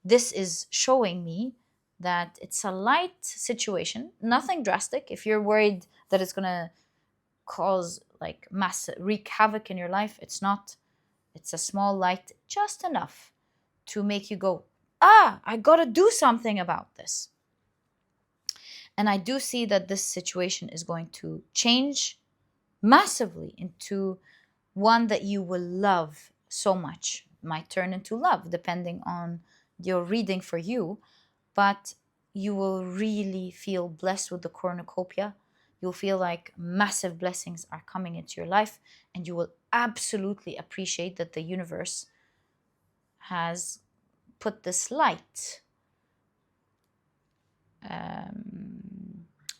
this is showing me that it's a light situation, nothing drastic. If you're worried that it's gonna cause like massive wreak havoc in your life, it's not. It's a small light, just enough to make you go, I gotta do something about this. And I do see that this situation is going to change massively into one that you will love so much. Might turn into love depending on your reading for you, but you will really feel blessed with the cornucopia. You'll feel like massive blessings are coming into your life, and you will absolutely appreciate that the universe has put this light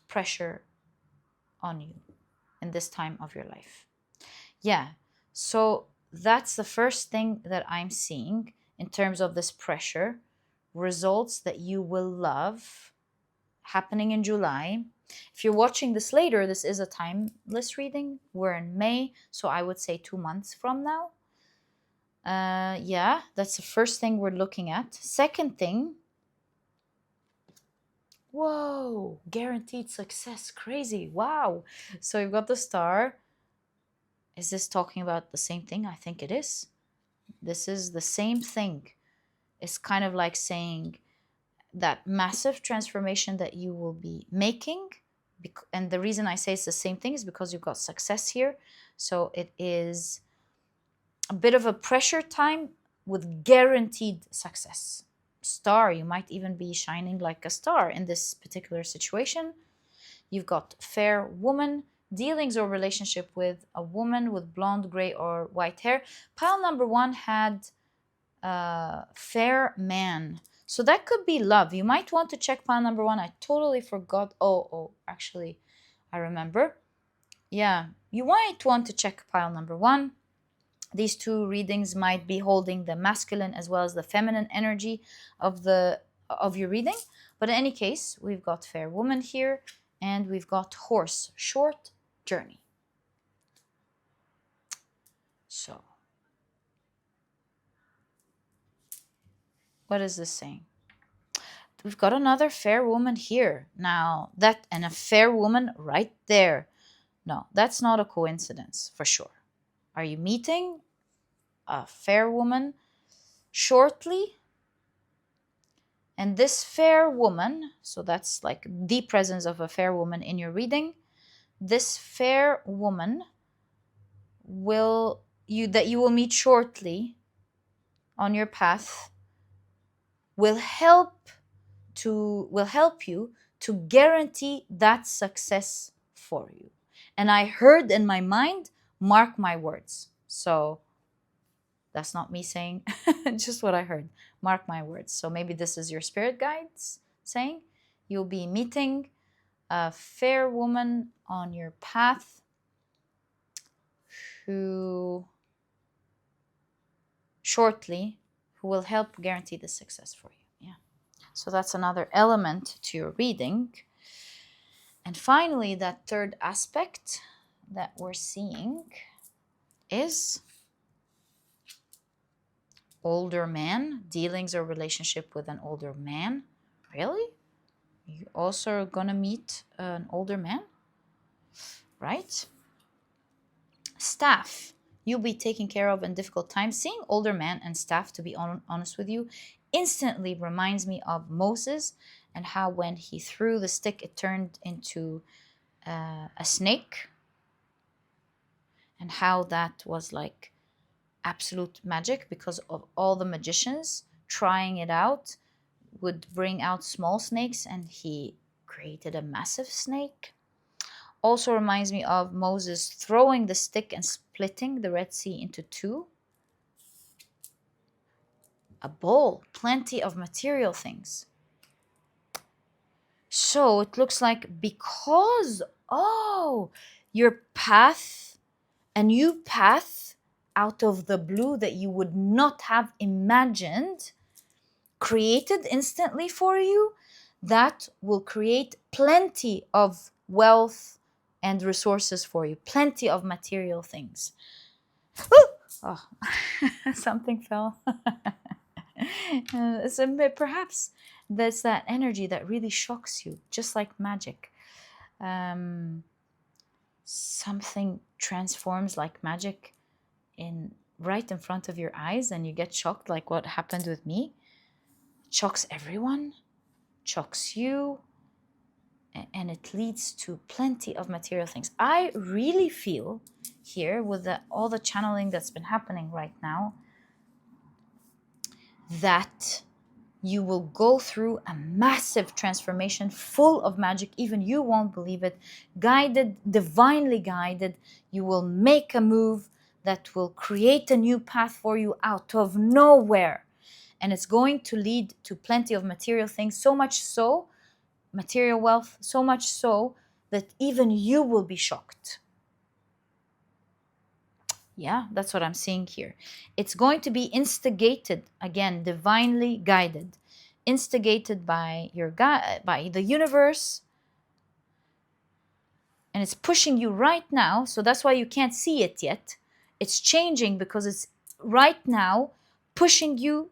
pressure on you in this time of your life. Yeah, so that's the first thing that I'm seeing in terms of this pressure, results that you will love happening in July. If you're watching this later, this is a timeless reading. We're in May, so I would say 2 months from now. Yeah, that's the first thing we're looking at. Second thing, whoa, guaranteed success, crazy, wow. So you've got the star. Is this talking about the same thing? I think it is. This is the same thing. It's kind of like saying that massive transformation that you will be making. And the reason I say it's the same thing is because you've got success here. So it is a bit of a pressure time with guaranteed success. Star, you might even be shining like a star in this particular situation. You've got fair woman, dealings or relationship with a woman with blonde, gray, or white hair. Pile number 1 had fair man. So that could be love. You might want to check pile number 1. I totally forgot. Oh, actually, I remember. Yeah, you might want to check pile number 1. These 2 readings might be holding the masculine as well as the feminine energy of your reading. But in any case, we've got fair woman here, and we've got horse, short journey. So, what is this saying? We've got another fair woman here. Now, and a fair woman right there. No, that's not a coincidence, for sure. Are you meeting a fair woman shortly? And this fair woman, so that's like the presence of a fair woman in your reading. This fair woman that you will meet shortly on your path will help you to guarantee that success for you. And I heard in my mind, mark my words. So that's not me saying, just what I heard. Mark my words. So maybe this is your spirit guides saying you'll be meeting a fair woman on your path who will help guarantee the success for you. Yeah. So that's another element to your reading. And finally, that third aspect that we're seeing is older man, dealings or relationship with an older man. Really? You also are gonna meet an older man, right? Staff, you'll be taken care of in difficult times. Seeing older man and staff, to be honest with you, instantly reminds me of Moses, and how when he threw the stick, it turned into a snake, and how that was like absolute magic, because of all the magicians trying it out would bring out small snakes, and he created a massive snake. Also reminds me of Moses throwing the stick and splitting the Red Sea into two. A bowl, plenty of material things. So it looks like, because, oh, your path, a new path out of the blue that you would not have imagined, created instantly for you, that will create plenty of wealth and resources for you, plenty of material things. Oh, something fell. So perhaps there's that energy that really shocks you, just like magic. Something transforms like magic right in front of your eyes, and you get shocked, like what happened with me. It shocks everyone, shocks you, and it leads to plenty of material things. I really feel here, with all the channeling that's been happening right now, that you will go through a massive transformation full of magic. Even you won't believe it. Guided, divinely guided. You will make a move that will create a new path for you out of nowhere. And it's going to lead to plenty of material things. So much so, material wealth, so much so that even you will be shocked. Yeah, that's what I'm seeing here. It's going to be instigated, again, divinely guided, instigated by by the universe, and it's pushing you right now. So that's why you can't see it yet. It's changing because it's right now pushing you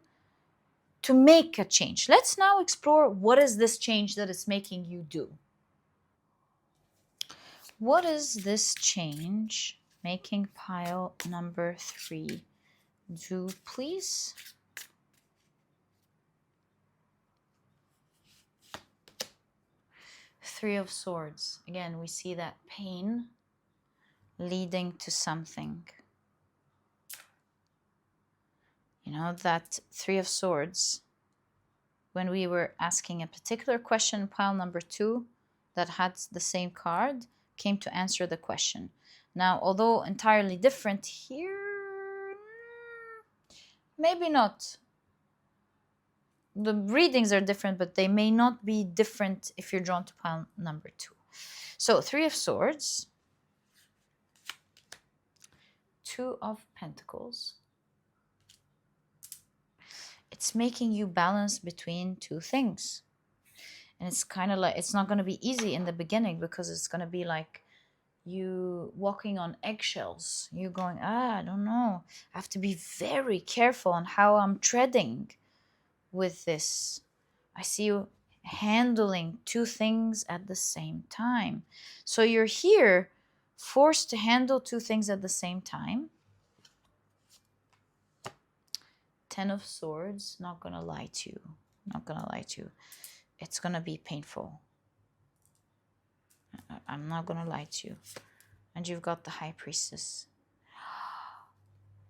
to make a change. Let's now explore, what is this change that it's making you do? What is this change making pile number 3 do, please? Three of Swords. Again, we see that pain leading to something. You know, that Three of Swords, when we were asking a particular question, pile number 2, that had the same card, came to answer the question. Now, although entirely different here, maybe not. The readings are different, but they may not be different if you're drawn to pile number 2. So, Three of Swords, Two of Pentacles. It's making you balance between two things. And it's kind of like, it's not going to be easy in the beginning, because it's going to be like you walking on eggshells. You're going, I don't know. I have to be very careful on how I'm treading with this. I see you handling two things at the same time. So you're here forced to handle two things at the same time. Ten of Swords, not gonna lie to you. Not gonna lie to you. It's gonna be painful. I'm not gonna lie to you. And you've got the High Priestess.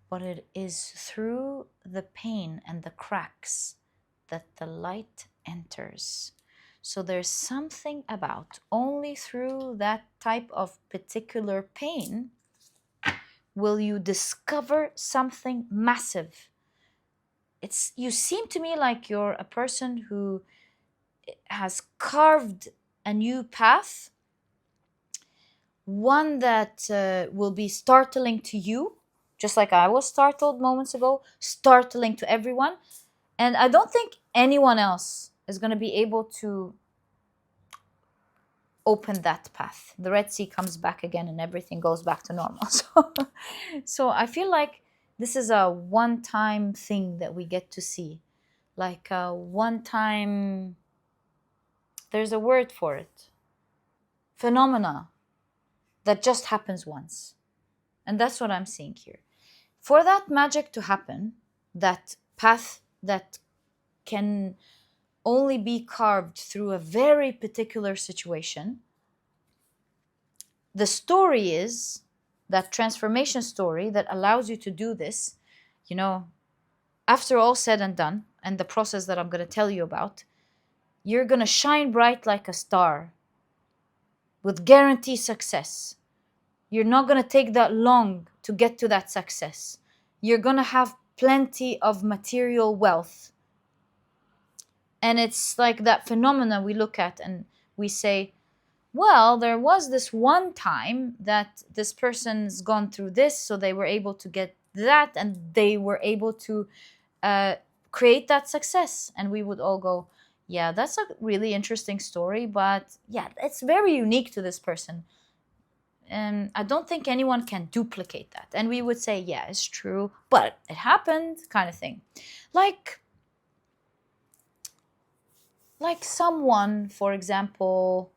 But it is through the pain and the cracks that the light enters. So there's something about, only through that type of particular pain will you discover something massive. You seem to me like you're a person who has carved a new path, one that will be startling to you, just like I was startled moments ago, startling to everyone. And I don't think anyone else is going to be able to open that path. The Red Sea comes back again and everything goes back to normal. So I feel like this is a one-time thing that we get to see. Like a one-time, there's a word for it, phenomena that just happens once. And that's what I'm seeing here. For that magic to happen, that path that can only be carved through a very particular situation. The story is that transformation story that allows you to do this, after all said and done, and the process that I'm going to tell you about, you're going to shine bright like a star with guaranteed success. You're not going to take that long to get to that success. You're going to have plenty of material wealth. And it's like that phenomena we look at and we say, well, there was this one time that this person's gone through this, so they were able to get that, and they were able to create that success. And we would all go, yeah, that's a really interesting story, but yeah, it's very unique to this person. And I don't think anyone can duplicate that. And we would say, yeah, it's true, but it happened, kind of thing. Like someone, for example,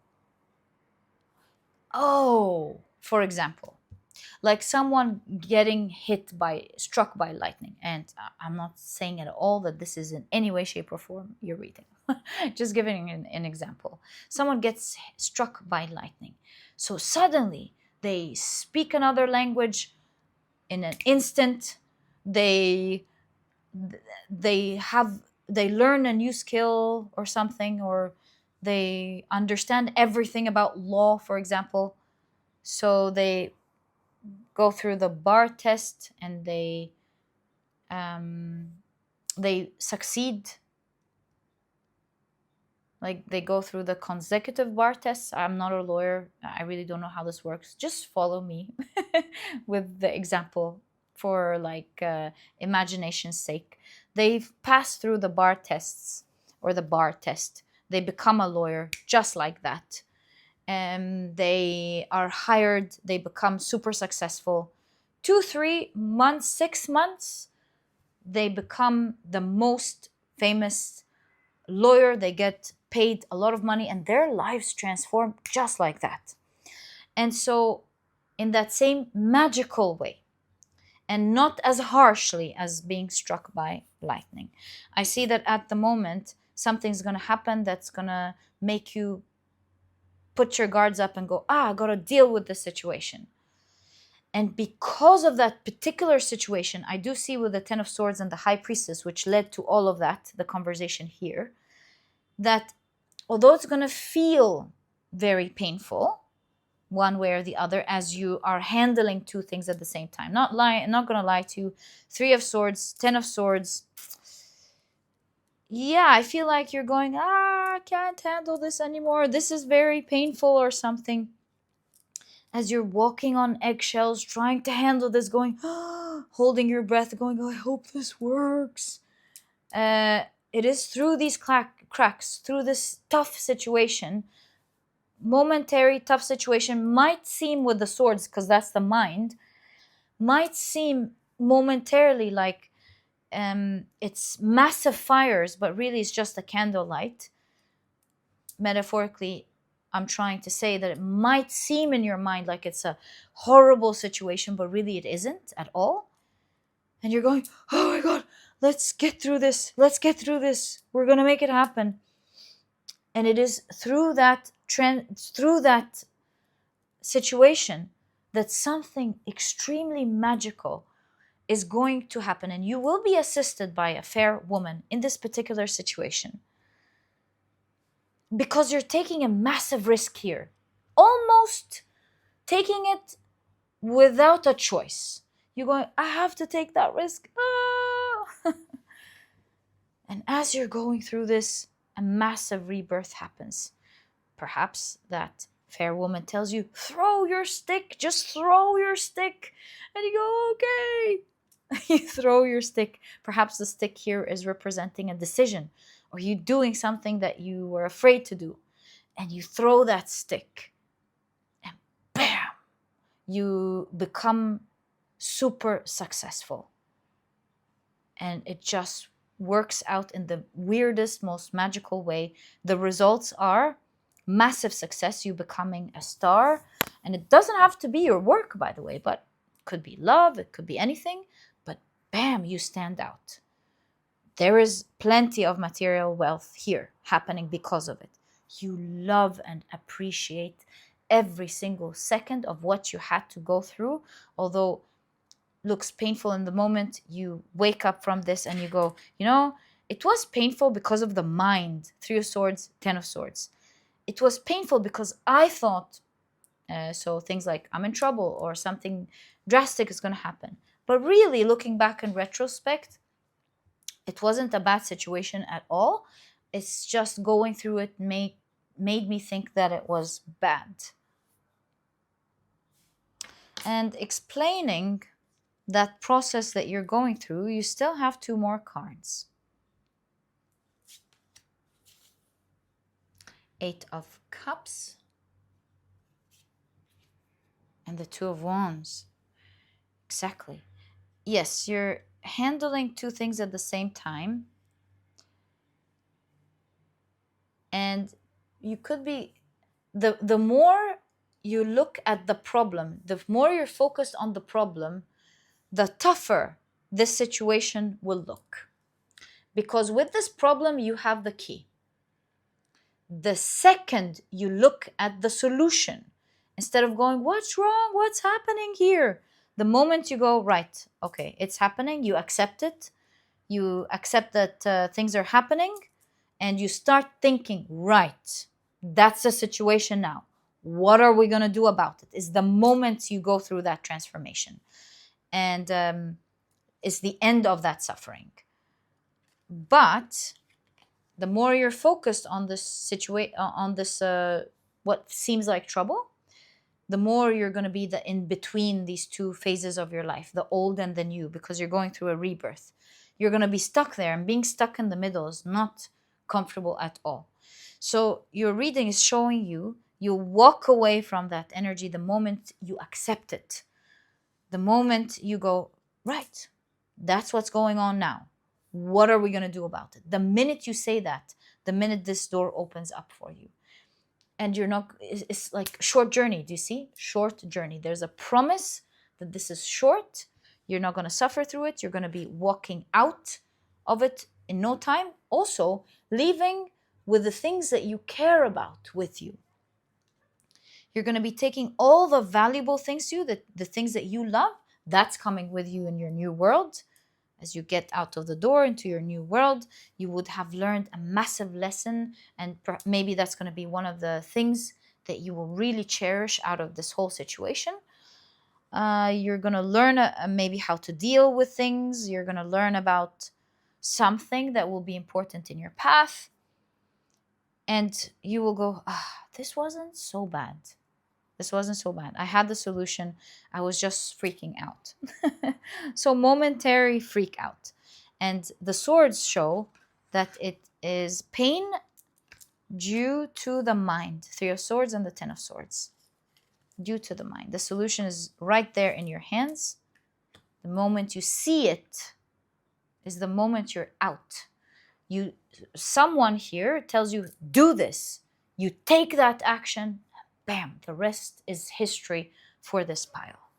like someone getting struck by lightning. And I'm not saying at all that this is in any way, shape, or form you're reading. Just giving an example. Someone gets struck by lightning. So suddenly they speak another language in an instant. They learn a new skill or something, or they understand everything about law, for example. So they go through the bar test and they succeed. Like they go through the consecutive bar tests. I'm not a lawyer. I really don't know how this works. Just follow me with the example for imagination's sake. They've passed through the bar tests or the bar test. They become a lawyer just like that. And they are hired. They become super successful. 2, 3 months, 6 months, they become the most famous lawyer. They get paid a lot of money and their lives transform just like that. And so in that same magical way, and not as harshly as being struck by lightning, I see that at the moment something's going to happen that's going to make you put your guards up and go, I got to deal with this situation. And because of that particular situation, I do see with the Ten of Swords and the High Priestess, which led to all of that, the conversation here, that although it's going to feel very painful, one way or the other, as you are handling two things at the same time. Not going to lie to you. 3 of Swords, 10 of Swords. Yeah, I feel like you're going, I can't handle this anymore. This is very painful or something. As you're walking on eggshells, trying to handle this, going, holding your breath, going, I hope this works. It is through these cracks, through this tough situation, momentary tough situation might seem with the swords, because that's the mind, might seem momentarily like it's massive fires, but really it's just a candlelight. Metaphorically, I'm trying to say that it might seem in your mind like it's a horrible situation, but really it isn't at all. And you're going, oh my God, let's get through this. Let's get through this. We're going to make it happen. And it is through that situation that something extremely magical is going to happen. And you will be assisted by a fair woman in this particular situation. Because you're taking a massive risk here, almost taking it without a choice. You're going, I have to take that risk. And as you're going through this, a massive rebirth happens. Perhaps that fair woman tells you, throw your stick, just throw your stick. And you go, okay. You throw your stick. Perhaps the stick here is representing a decision, or you doing something that you were afraid to do, and you throw that stick, and bam, you become super successful. And it just works out in the weirdest, most magical way. The results are massive success, you becoming a star. And it doesn't have to be your work, by the way, but it could be love, it could be anything. But bam, you stand out. There is plenty of material wealth here happening because of it. You love and appreciate every single second of what you had to go through, although looks painful in the moment. You wake up from this and you go, it was painful because of the mind. 3 of Swords, 10 of Swords. It was painful because I thought, so things like I'm in trouble or something drastic is going to happen. But really, looking back in retrospect, it wasn't a bad situation at all. It's just going through it made me think that it was bad. And explaining that process that you're going through, you still have 2 more cards. 8 of Cups and the 2 of Wands. Exactly. Yes, you're handling 2 things at the same time. And you could be, the more you look at the problem, the more you're focused on the problem, the tougher this situation will look. Because with this problem, you have the key. The second you look at the solution, instead of going, what's wrong? What's happening here? The moment you go, right, okay, it's happening, you accept it. You accept that things are happening, and you start thinking, right, that's the situation now. What are we going to do about it? Is the moment you go through that transformation. And it's the end of that suffering. But the more you're focused on this situation, on this what seems like trouble, the more you're going to be in between these 2 phases of your life, the old and the new, because you're going through a rebirth. You're going to be stuck there, and being stuck in the middle is not comfortable at all. So your reading is showing you walk away from that energy the moment you accept it. The moment you go, right, that's what's going on now. What are we going to do about it? The minute you say that, the minute this door opens up for you. And you're not, it's like short journey. Do you see? Short journey. There's a promise that this is short. You're not going to suffer through it. You're going to be walking out of it in no time. Also, leaving with the things that you care about with you. You're going to be taking all the valuable things to you, the things that you love, that's coming with you in your new world. As you get out of the door into your new world, you would have learned a massive lesson, and maybe that's going to be one of the things that you will really cherish out of this whole situation. You're going to learn maybe how to deal with things. You're going to learn about something that will be important in your path. And you will go, this wasn't so bad. This wasn't so bad. I had the solution. I was just freaking out. So momentary freak out. And the swords show that it is pain due to the mind. 3 of Swords and the 10 of Swords. Due to the mind. The solution is right there in your hands. The moment you see it is the moment you're out. Someone here tells you, do this. You take that action. Bam, the rest is history for this pile.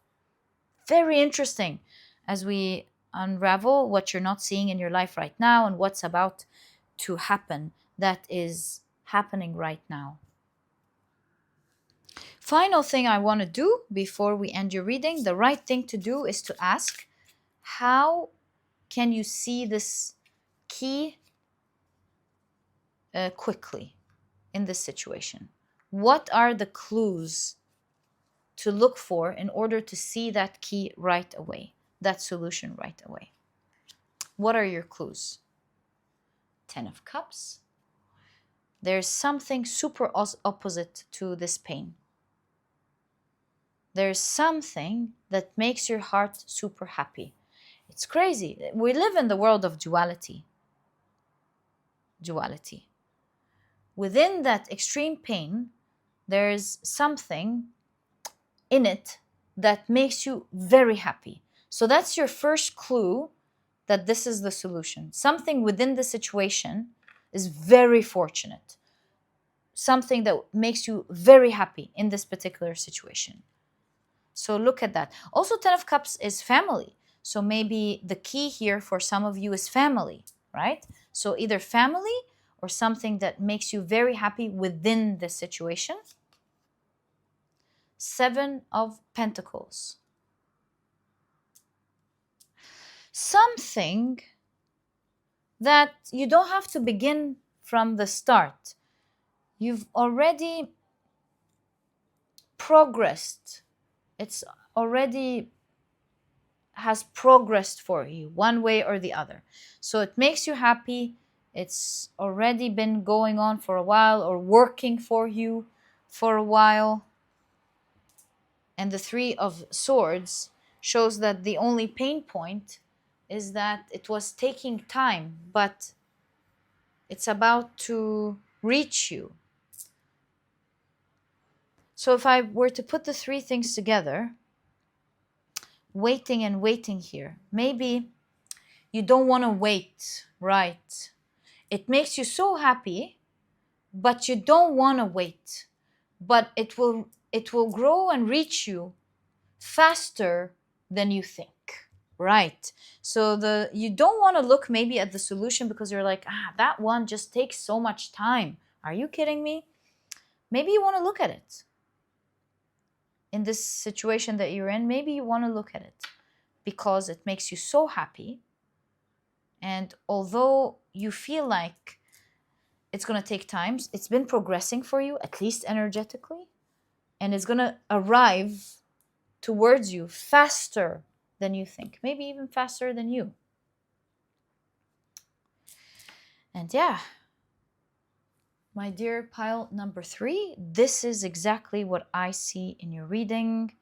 Very interesting as we unravel what you're not seeing in your life right now and what's about to happen that is happening right now. Final thing I want to do before we end your reading, the right thing to do is to ask, how can you see this key quickly in this situation? What are the clues to look for in order to see that key right away, that solution right away? What are your clues? 10 of Cups. There's something super opposite to this pain. There's something that makes your heart super happy. It's crazy. We live in the world of duality. Duality. Within that extreme pain, there's something in it that makes you very happy. So that's your first clue that this is the solution. Something within the situation is very fortunate. Something that makes you very happy in this particular situation. So look at that. Also, 10 of Cups is family. So maybe the key here for some of you is family. right? So either family or something that makes you very happy within the situation. Seven of Pentacles. Something that you don't have to begin from the start. You've already progressed. It's already has progressed for you one way or the other. So it makes you happy. It's already been going on for a while or working for you for a while. And the Three of Swords shows that the only pain point is that it was taking time, but it's about to reach you. So if I were to put the three things together, waiting and waiting here, maybe you don't want to wait, right? It makes you so happy, but you don't want to wait. But it will grow and reach you faster than you think, right? So you don't want to look maybe at the solution because you're like, that one just takes so much time. Are you kidding me? Maybe you want to look at it. In this situation that you're in, maybe you want to look at it because it makes you so happy. And although you feel like it's going to take time, it's been progressing for you, at least energetically, and it's going to arrive towards you faster than you think, maybe even faster than you. And yeah, my dear pile number 3, this is exactly what I see in your reading.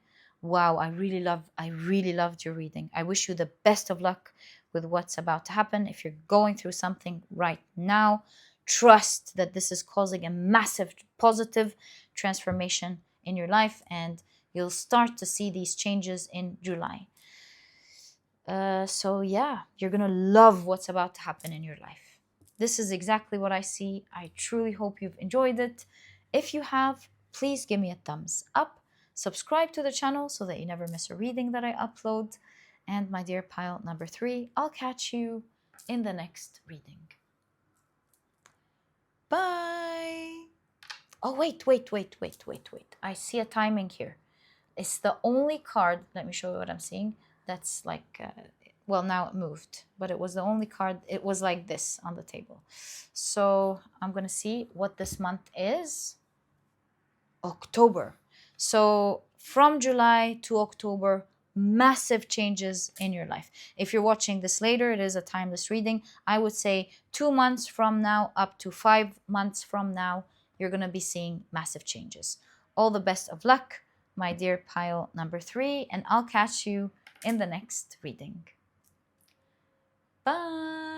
Wow, I really loved your reading. I wish you the best of luck with what's about to happen. If you're going through something right now, trust that this is causing a massive positive transformation in your life, and you'll start to see these changes in July. So yeah, you're gonna love what's about to happen in your life. This is exactly what I see. I truly hope you've enjoyed it. If you have, please give me a thumbs up. Subscribe to the channel so that you never miss a reading that I upload. And my dear pile number 3, I'll catch you in the next reading. Bye. Oh, wait. I see a timing here. It's the only card, let me show you what I'm seeing, that's like, well, now it moved, but it was the only card, it was like this on the table. So I'm going to see what this month is. October. So from July to October, massive changes in your life. If you're watching this later, it is a timeless reading. I would say 2 months from now up to 5 months from now, you're going to be seeing massive changes. All the best of luck, my dear pile number 3, and I'll catch you in the next reading. Bye.